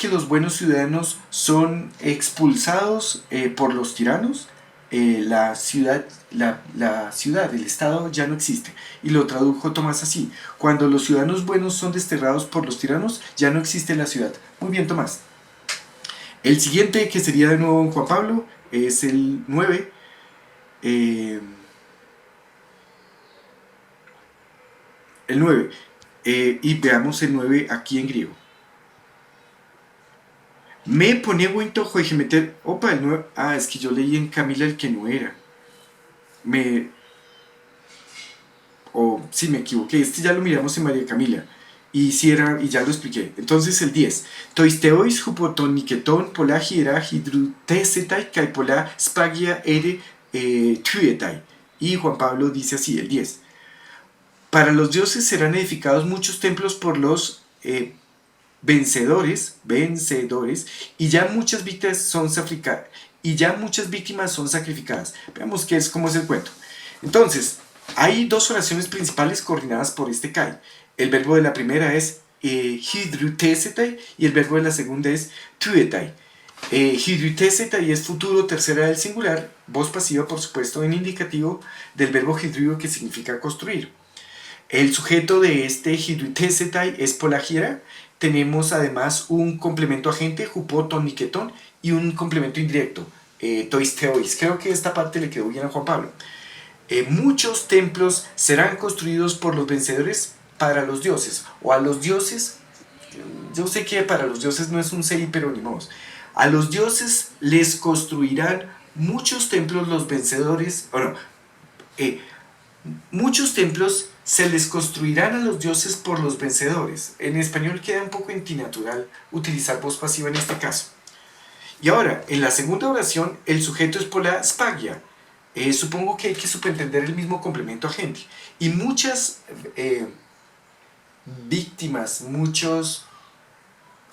los buenos ciudadanos son expulsados por los tiranos, la ciudad, el Estado ya no existe. Y lo tradujo Tomás así: cuando los ciudadanos buenos son desterrados por los tiranos, ya no existe la ciudad. Muy bien, Tomás. El siguiente, que sería de nuevo en Juan Pablo, es el 9. El 9. Y veamos el 9 aquí en griego. Me ponebo en tojo y meter. Opa, el 9. Ah, es que yo leí en Camila el que no era. o si me equivoqué, este ya lo miramos en María Camila, y si era, y ya lo expliqué. Entonces el 10. Toisteois hupoton niketon pola hiera hidrutesetai kai pola spagia ere tuetai. Y Juan Pablo dice así, el 10. Para los dioses serán edificados muchos templos por los vencedores, y ya muchas víctimas son sacrificadas. Veamos cómo es el cuento. Entonces, hay dos oraciones principales coordinadas por este Kai. El verbo de la primera es hidrutesetai y el verbo de la segunda es tuetai. Hidrutesetai es futuro, tercera del singular, voz pasiva por supuesto en indicativo del verbo hidru, que significa construir. El sujeto de este hidrutesetai es polagiera. Tenemos además un complemento agente, hupoton niketon, y un complemento indirecto, toisteois. Creo que esta parte le quedó bien a Juan Pablo. Muchos templos serán construidos por los vencedores para los dioses, o a los dioses. Yo sé que para los dioses no es un sei, pero ni modo. A los dioses les construirán muchos templos los vencedores, muchos templos se les construirán a los dioses por los vencedores. En español queda un poco antinatural utilizar voz pasiva en este caso. Y ahora, en la segunda oración, el sujeto es pola spagia. Supongo que hay que subentender el mismo complemento agente. Y muchas víctimas, muchos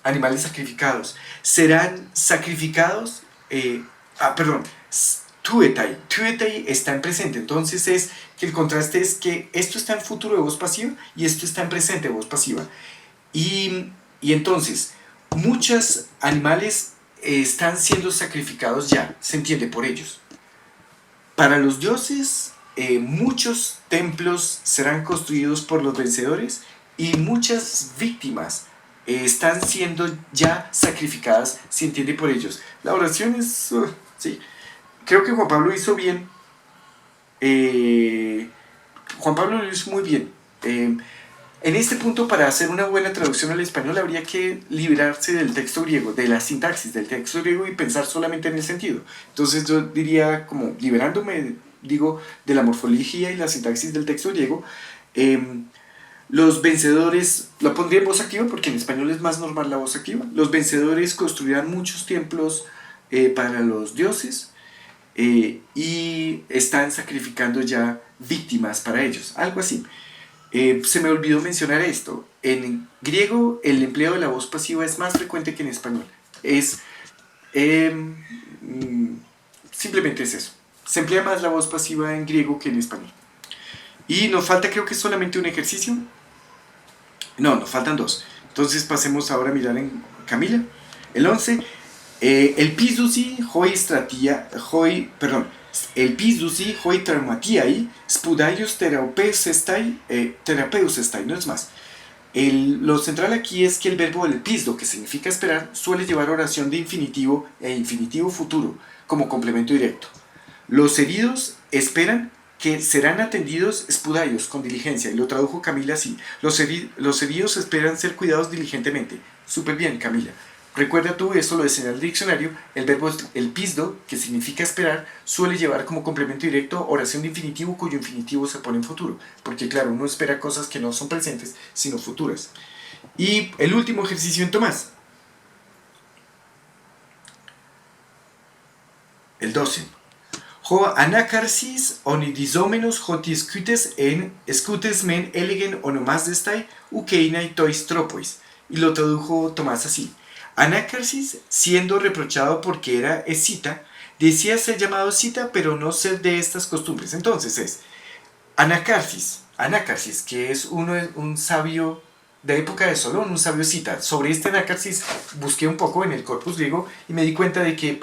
animales sacrificados serán sacrificados. Tuetai. Tuetai está en presente. Entonces es que el contraste es que esto está en futuro de voz pasiva y esto está en presente de voz pasiva. Y entonces, muchos animales están siendo sacrificados ya, se entiende, por ellos. Para los dioses, muchos templos serán construidos por los vencedores y muchas víctimas están siendo ya sacrificadas, se entiende, por ellos. La oración es... sí. Creo que Juan Pablo hizo bien. Juan Pablo lo hizo muy bien. En este punto, para hacer una buena traducción al español, habría que liberarse del texto griego, de la sintaxis del texto griego y pensar solamente en el sentido. Entonces yo diría, como liberándome, digo, de la morfología y la sintaxis del texto griego, los vencedores, lo pondría en voz activa porque en español es más normal la voz activa. Los vencedores construirán muchos templos para los dioses. Y están sacrificando ya víctimas para ellos, algo así. Se me olvidó mencionar esto. En griego el empleo de la voz pasiva es más frecuente que en español. Simplemente es eso. Se emplea más la voz pasiva en griego que en español. Y nos falta, creo que solamente un ejercicio. No, nos faltan dos. Entonces pasemos ahora a mirar en Camila. El 11. El pisdusi hoi traumatiai spudaios terapeus estai, no es más. Lo central aquí es que el verbo del pisdo, que significa esperar, suele llevar oración de infinitivo e infinitivo futuro como complemento directo. Los heridos esperan que serán atendidos spudaios, con diligencia, y lo tradujo Camila así. Los heridos esperan ser cuidados diligentemente. Súper bien, Camila. Recuerda tú, eso lo decía en el diccionario, el verbo el pisdo, que significa esperar, suele llevar como complemento directo oración de infinitivo cuyo infinitivo se pone en futuro, porque claro, uno espera cosas que no son presentes, sino futuras. Y el último ejercicio en Tomás, el 12. Ho anacarsis onidisómenos hotis scutes en scutes men elegen onomas destai ukeinai tois tropois. Y lo tradujo Tomás así. Anacarsis, siendo reprochado porque era escita, decía ser llamado cita, pero no ser de estas costumbres. Entonces es Anacarsis, que es un sabio de época de Solón, un sabio cita. Sobre este Anacarsis busqué un poco en el corpus griego y me di cuenta de que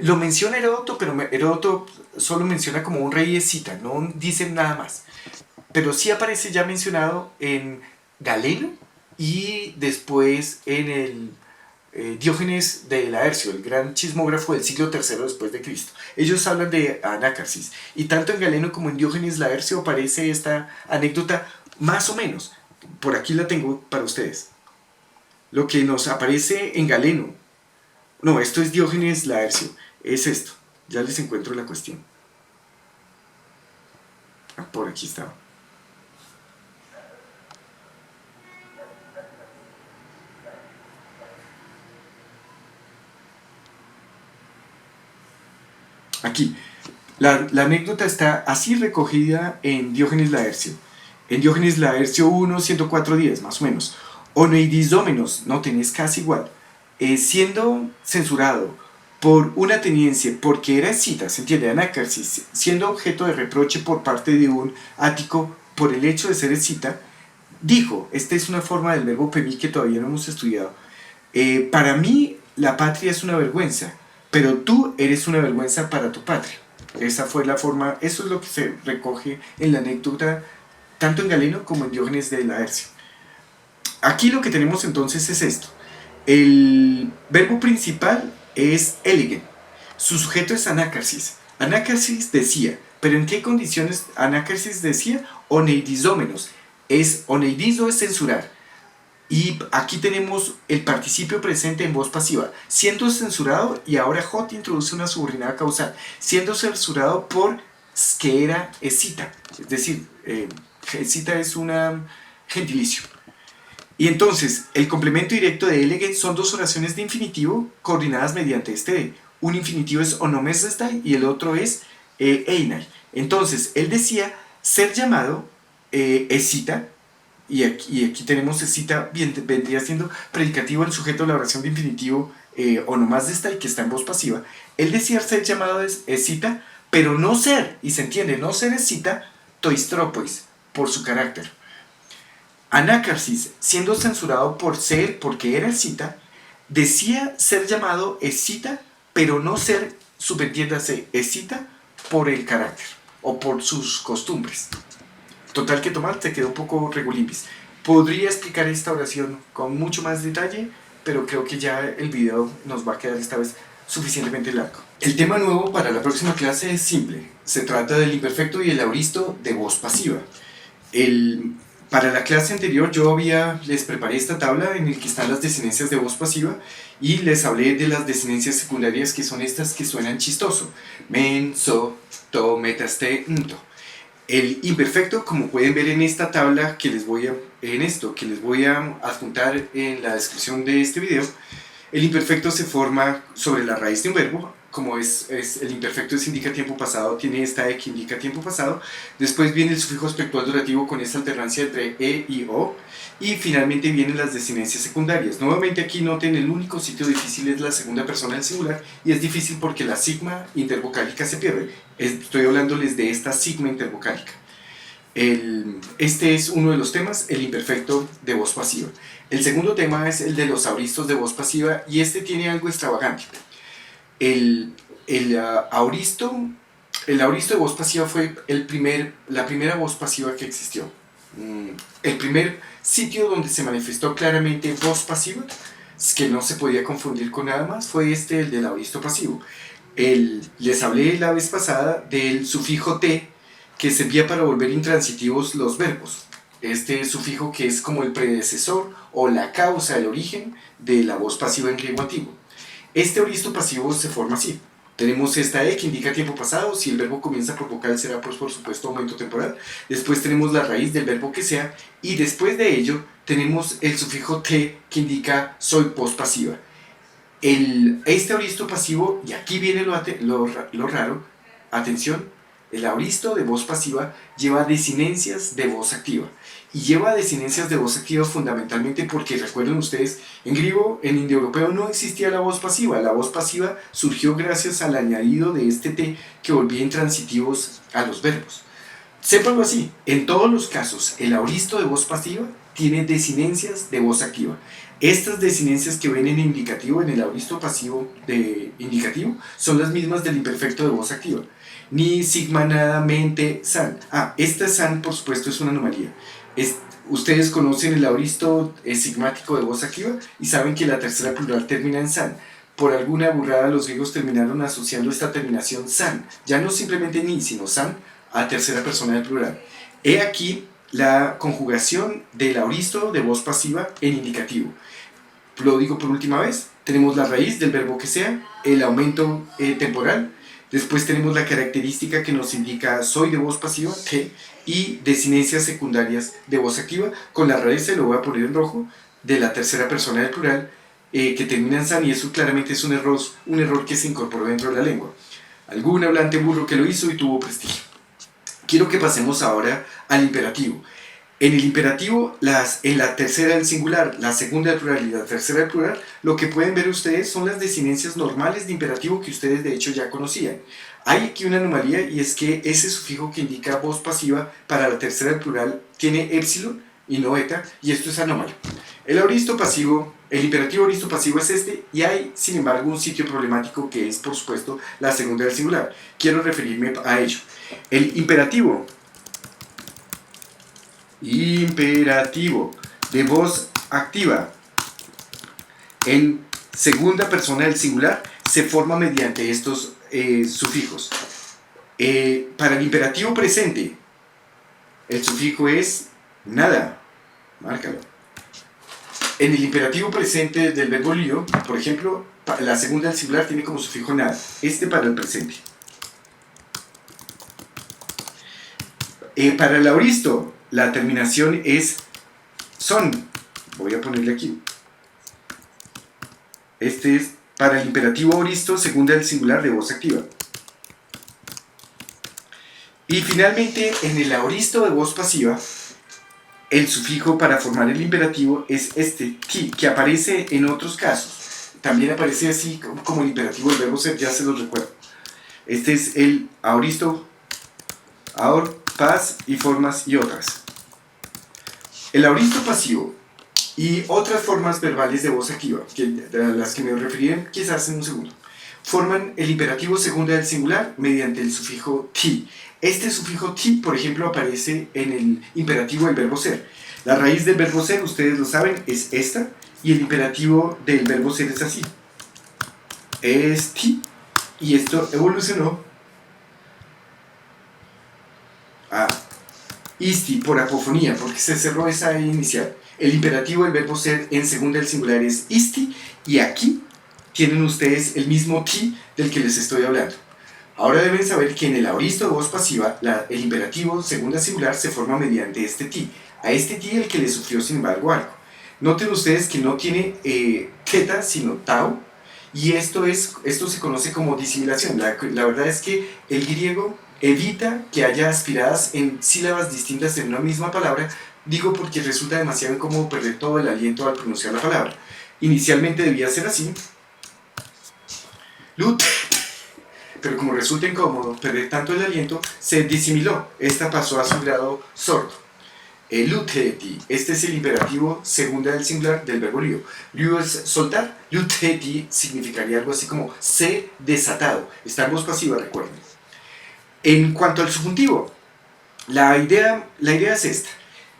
lo menciona Heródoto, pero Heródoto solo menciona como un rey escita, no dice nada más. Pero sí aparece ya mencionado en Galeno, y después en el Diógenes de Laercio, el gran chismógrafo del siglo III después de Cristo. Ellos hablan de Anacarsis, y tanto en Galeno como en Diógenes Laercio aparece esta anécdota más o menos. Por aquí la tengo para ustedes. Lo que nos aparece en Galeno, no, esto es Diógenes Laercio, es esto. Ya les encuentro la cuestión. Por aquí estaba. Aquí. La anécdota está así recogida en Diógenes Laercio. En Diógenes Laercio 1, 104 días, más o menos. Oneidisómenos, noten, es casi igual. Siendo censurado por una ateniense porque era escita, se entiende, Anácarsis, siendo objeto de reproche por parte de un ático por el hecho de ser escita, dijo, esta es una forma del verbo pemi que todavía no hemos estudiado, para mí la patria es una vergüenza, pero tú eres una vergüenza para tu patria. Esa fue la forma, eso es lo que se recoge en la anécdota, tanto en Galeno como en Diógenes de Laercio. Aquí lo que tenemos entonces es esto. El verbo principal es elegem. Su sujeto es Anácarsis. Anácarsis decía, pero ¿en qué condiciones Anácarsis decía? Oneidisómenos. Oneidizo es censurar. Y aquí tenemos el participio presente en voz pasiva, siendo censurado, y ahora J introduce una subordinada causal, siendo censurado por que era escita, es decir, escita es un gentilicio. Y entonces, el complemento directo de elegem son dos oraciones de infinitivo coordinadas mediante este de. Un infinitivo es onomesestai y el otro es einai. Entonces, él decía ser llamado escita. Y aquí tenemos escita, vendría siendo predicativo el sujeto de la oración de infinitivo onomásdestai, que está en voz pasiva. Él decía ser llamado escita, pero no ser, y se entiende, no ser escita, toistropois, por su carácter. Anácarsis, siendo censurado por ser, porque era escita, decía ser llamado escita, pero no ser, subentiéndase, escita por el carácter o por sus costumbres. Total que Tomás te quedó un poco regulimbis. Podría explicar esta oración con mucho más detalle, pero creo que ya el video nos va a quedar esta vez suficientemente largo. El tema nuevo para la próxima clase es simple. Se trata del imperfecto y el auristo de voz pasiva. Para la clase anterior les preparé esta tabla en la que están las desinencias de voz pasiva y les hablé de las desinencias secundarias, que son estas que suenan chistoso. Men, so, to, metas, te, nto. El imperfecto, como pueden ver en esta tabla que les voy a adjuntar en la descripción de este video, el imperfecto se forma sobre la raíz de un verbo. Como el imperfecto es indica tiempo pasado, tiene esta E que indica tiempo pasado. Después viene el sufijo aspectual durativo con esta alternancia entre E y O. Y finalmente vienen las desinencias secundarias. Nuevamente aquí noten, el único sitio difícil es la segunda persona del singular. Y es difícil porque la sigma intervocálica se pierde. Estoy hablándoles de esta sigma intervocálica. Este es uno de los temas, el imperfecto de voz pasiva. El segundo tema es el de los auristos de voz pasiva, y este tiene algo extravagante. El auristo de voz pasiva fue la primera voz pasiva que existió. El primer sitio donde se manifestó claramente voz pasiva, que no se podía confundir con nada más, fue el del auristo pasivo. Les hablé la vez pasada del sufijo te, que servía para volver intransitivos los verbos. Este sufijo que es como el predecesor o la causa, el origen de la voz pasiva en griego antiguo. Este auristo pasivo se forma así. Tenemos esta E que indica tiempo pasado. Si el verbo comienza por vocal será pues por supuesto aumento temporal. Después tenemos la raíz del verbo que sea, y después de ello tenemos el sufijo te que indica soy voz pasiva. Este auristo pasivo, y aquí viene lo raro, atención, el auristo de voz pasiva lleva desinencias de voz activa. Y lleva desinencias de voz activa fundamentalmente porque, recuerden ustedes, en griego, en indoeuropeo no existía la voz pasiva. La voz pasiva surgió gracias al añadido de este te que volvía intransitivos a los verbos. Sépanlo así, en todos los casos, el auristo de voz pasiva tiene desinencias de voz activa. Estas desinencias que ven en indicativo, en el auristo pasivo de indicativo, son las mismas del imperfecto de voz activa. Ni, sigma, nada, mente, san. Esta san, por supuesto, es una anomalía. Ustedes conocen el auristo sigmático de voz activa y saben que la tercera plural termina en san. Por alguna burrada los griegos terminaron asociando esta terminación san, ya no simplemente ni, sino san, a tercera persona del plural. He aquí la conjugación del auristo de voz pasiva en indicativo. Lo digo por última vez, tenemos la raíz del verbo que sea, el aumento temporal, Después tenemos la característica que nos indica soy de voz pasiva, te, y desinencias secundarias de voz activa, con la raíz, se lo voy a poner en rojo, de la tercera persona del plural, que termina en san, y eso claramente es un error que se incorporó dentro de la lengua. Algún hablante burro que lo hizo y tuvo prestigio. Quiero que pasemos ahora al imperativo. En el imperativo, en la tercera del singular, la segunda del plural y la tercera del plural, lo que pueden ver ustedes son las desinencias normales de imperativo que ustedes de hecho ya conocían. Hay aquí una anomalía, y es que ese sufijo que indica voz pasiva para la tercera del plural tiene épsilon y no eta, y esto es anómalo. El imperativo auristo pasivo es este, y hay sin embargo un sitio problemático que es por supuesto la segunda del singular. Quiero referirme a ello. El imperativo de voz activa en segunda persona del singular se forma mediante estos sufijos. Para el imperativo presente, el sufijo es nada, márcalo. En el imperativo presente del verbo lío, por ejemplo, la segunda del singular tiene como sufijo nada, para el presente. Para el auristo, la terminación es son. Voy a ponerle aquí. Este es para el imperativo auristo, segunda del singular de voz activa. Y finalmente, en el auristo de voz pasiva, el sufijo para formar el imperativo es este, ti, que aparece en otros casos. También aparece así como el imperativo del verbo ser, ya se los recuerdo. Este es el auristo, aor, pas y formas y otras. El auristo pasivo y otras formas verbales de voz activa, a las que me referiré quizás en un segundo, forman el imperativo segunda del singular mediante el sufijo ti. Este sufijo ti, por ejemplo, aparece en el imperativo del verbo ser. La raíz del verbo ser, ustedes lo saben, es esta, y el imperativo del verbo ser es así. Es ti, y esto evolucionó a isti por apofonía, porque se cerró esa inicial. El imperativo del verbo ser en segunda del singular es isti, y aquí tienen ustedes el mismo ti del que les estoy hablando. Ahora deben saber que en el auristo de voz pasiva, el imperativo segunda singular se forma mediante este ti. A este ti el que le sufrió sin embargo algo. Noten ustedes que no tiene teta, sino tau, y esto se conoce como disimilación. La verdad es que el griego evita que haya aspiradas en sílabas distintas en una misma palabra, digo porque resulta demasiado incómodo perder todo el aliento al pronunciar la palabra. Inicialmente debía ser así, lut, pero como resulta incómodo perder tanto el aliento, se disimiló. Esta pasó a su grado sordo. Luteti, este es el imperativo segunda del singular del verbo lío. Lío es soltar, luteti significaría algo así como sé desatado. Está en voz pasiva, recuerden. En cuanto al subjuntivo, la idea es esta.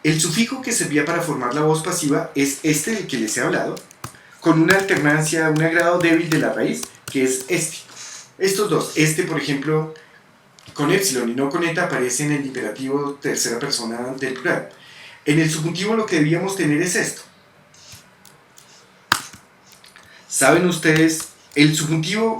El sufijo que servía para formar la voz pasiva es este del que les he hablado, con una alternancia, un grado débil de la raíz, que es este. Estos dos, por ejemplo, con épsilon y no con eta, aparece en el imperativo tercera persona del plural. En el subjuntivo lo que debíamos tener es esto. ¿Saben ustedes? El subjuntivo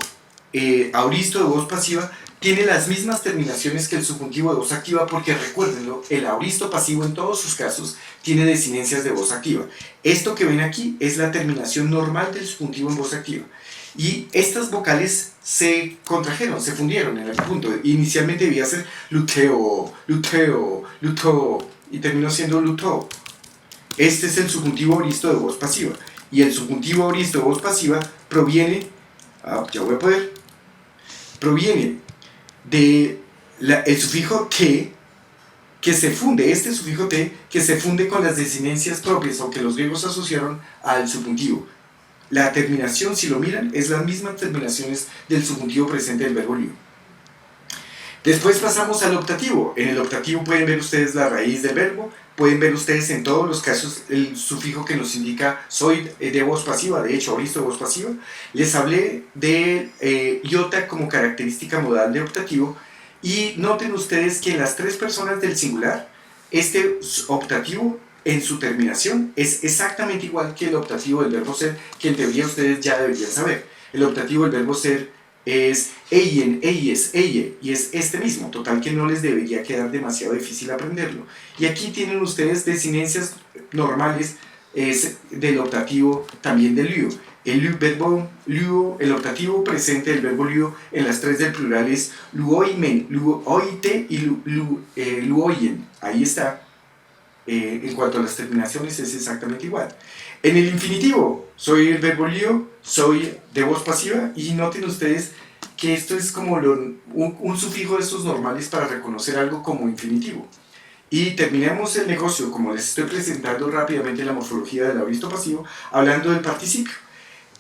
auristo de voz pasiva tiene las mismas terminaciones que el subjuntivo de voz activa, porque recuérdenlo, el auristo pasivo en todos sus casos tiene desinencias de voz activa. Esto que ven aquí es la terminación normal del subjuntivo en voz activa. Y estas vocales se contrajeron, se fundieron en algún punto. Inicialmente debía ser luteo, luteo, luto, y terminó siendo luto. Este es el subjuntivo auristo de voz pasiva. Y el subjuntivo auristo de voz pasiva proviene de el sufijo te, que se funde, este sufijo te, que se funde con las desinencias propias, o que los griegos asociaron al subjuntivo. La terminación, si lo miran, es las mismas terminaciones del subjuntivo presente del verbo lío. Después pasamos al optativo. En el optativo pueden ver ustedes la raíz del verbo, pueden ver ustedes en todos los casos el sufijo que nos indica soy de voz pasiva, de hecho, auristo de voz pasiva. Les hablé de iota como característica modal de optativo, y noten ustedes que en las tres personas del singular, este optativo en su terminación es exactamente igual que el optativo del verbo ser, que en teoría ustedes ya deberían saber. El optativo del verbo ser es eien, eyes, eye, y es este mismo, total que no les debería quedar demasiado difícil aprenderlo. Y aquí tienen ustedes desinencias normales, es del optativo también del lío. El verbo luo, el optativo presente del verbo luo en las tres del plural es luoimen, luoite y luoien. Ahí está. En cuanto a las terminaciones es exactamente igual. En el infinitivo, soy el verbo lío, soy de voz pasiva, y noten ustedes que esto es como un sufijo de estos normales para reconocer algo como infinitivo. Y terminemos el negocio, como les estoy presentando rápidamente la morfología del aoristo pasivo, hablando del participio.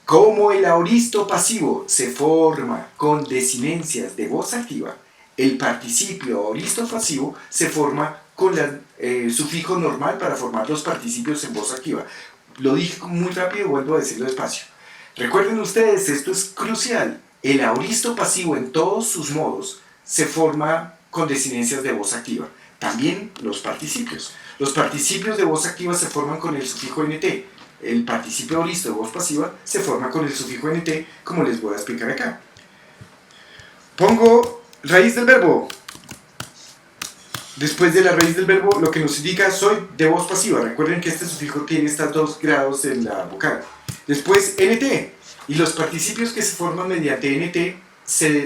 Como el aoristo pasivo se forma con desinencias de voz activa, el participio aoristo pasivo se forma con el sufijo normal para formar los participios en voz activa. Lo dije muy rápido, vuelvo a decirlo despacio. Recuerden ustedes, esto es crucial, el aoristo pasivo en todos sus modos se forma con desinencias de voz activa. También los participios. Los participios de voz activa se forman con el sufijo nt. El participio aoristo de voz pasiva se forma con el sufijo nt, como les voy a explicar acá. Pongo raíz del verbo. Después de la raíz del verbo, lo que nos indica soy de voz pasiva. Recuerden que este sufijo tiene estos 2 grados en la vocal. Después nt. Y los participios que se forman mediante nt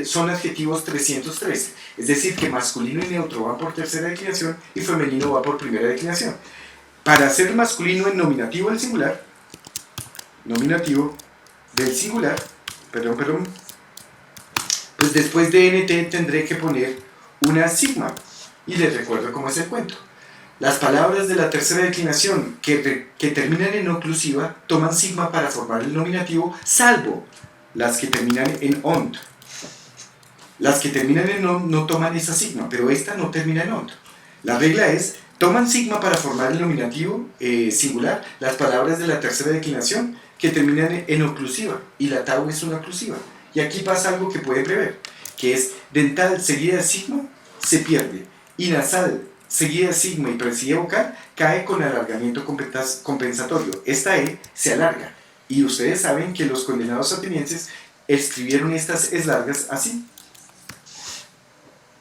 son adjetivos 313. Es decir, que masculino y neutro van por tercera declinación y femenino va por primera declinación. Para hacer masculino en nominativo del singular, pues después de nt tendré que poner una sigma. Y les recuerdo cómo es el cuento. Las palabras de la tercera declinación que terminan en oclusiva toman sigma para formar el nominativo, salvo las que terminan en ont. Las que terminan en ont no toman esa sigma, pero esta no termina en ont. La regla es, toman sigma para formar el nominativo singular las palabras de la tercera declinación que terminan en oclusiva, y la tau es una oclusiva. Y aquí pasa algo que pueden prever, que es dental seguida de sigma se pierde, y nasal seguida de sigma y precedida vocal cae con alargamiento compensatorio. Esta E se alarga, y ustedes saben que los condenados atenienses escribieron estas es largas así.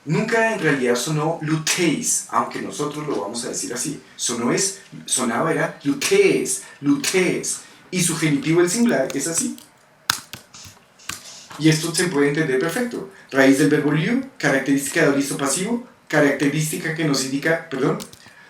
Nunca en realidad sonó luteis, aunque nosotros lo vamos a decir así. Sonaba era luteis, luteis, y su genitivo el singular es así. Y esto se puede entender perfecto. Raíz del verbo lío, característica de aoristo pasivo, característica que nos indica,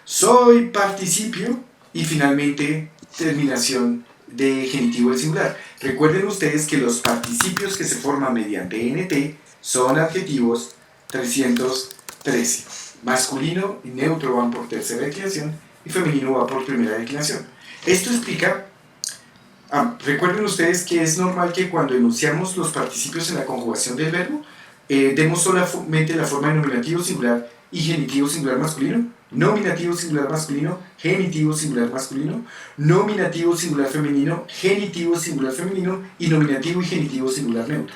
soy participio, y finalmente terminación de genitivo del singular. Recuerden ustedes que los participios que se forman mediante nt son adjetivos 313. Masculino y neutro van por tercera declinación y femenino va por primera declinación. Esto explica, recuerden ustedes que es normal que cuando enunciamos los participios en la conjugación del verbo, demos solamente la forma de nominativo singular y genitivo singular masculino, nominativo singular masculino, genitivo singular masculino, nominativo singular femenino, genitivo singular femenino y nominativo y genitivo singular neutro.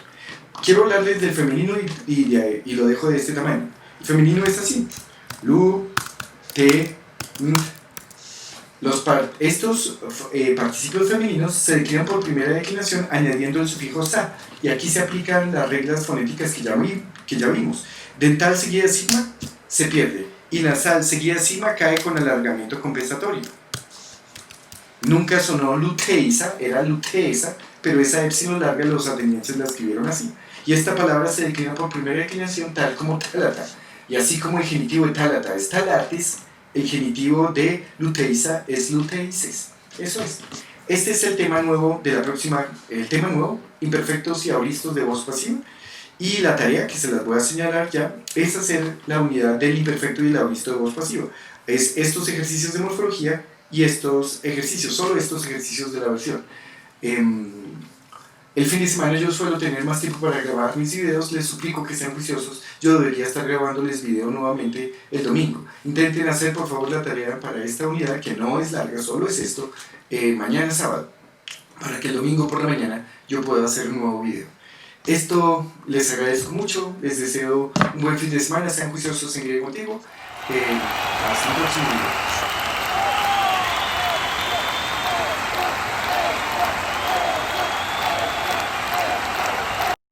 Quiero hablarles del femenino y lo dejo de este tamaño. El femenino es así. Lu, te, estos participios femeninos se declinan por primera declinación añadiendo el sufijo sa. Y aquí se aplican las reglas fonéticas que ya vimos. Dental seguida de sigma se pierde. Y nasal seguida de sigma cae con alargamiento compensatorio. Nunca sonó luteisa, era luteisa, pero esa épsilon larga los atenienses la escribieron así. Y esta palabra se declina por primera declinación tal como tálata. Y así como el genitivo de tálata es talatis, el genitivo de luteisa es luteises. Eso es. Este es el tema nuevo de la próxima, imperfectos y aoristos de voz pasiva. Y la tarea que se las voy a señalar ya es hacer la unidad del imperfecto y el aoristo de voz pasiva. Es estos ejercicios de morfología y estos ejercicios, solo estos ejercicios de la versión. El fin de semana yo suelo tener más tiempo para grabar mis videos, les suplico que sean juiciosos, yo debería estar grabándoles video nuevamente el domingo. Intenten hacer por favor la tarea para esta unidad, que no es larga, solo es esto, mañana sábado, para que el domingo por la mañana yo pueda hacer un nuevo video. Esto les agradezco mucho, les deseo un buen fin de semana, sean juiciosos en Griego Contigo, hasta el próximo video.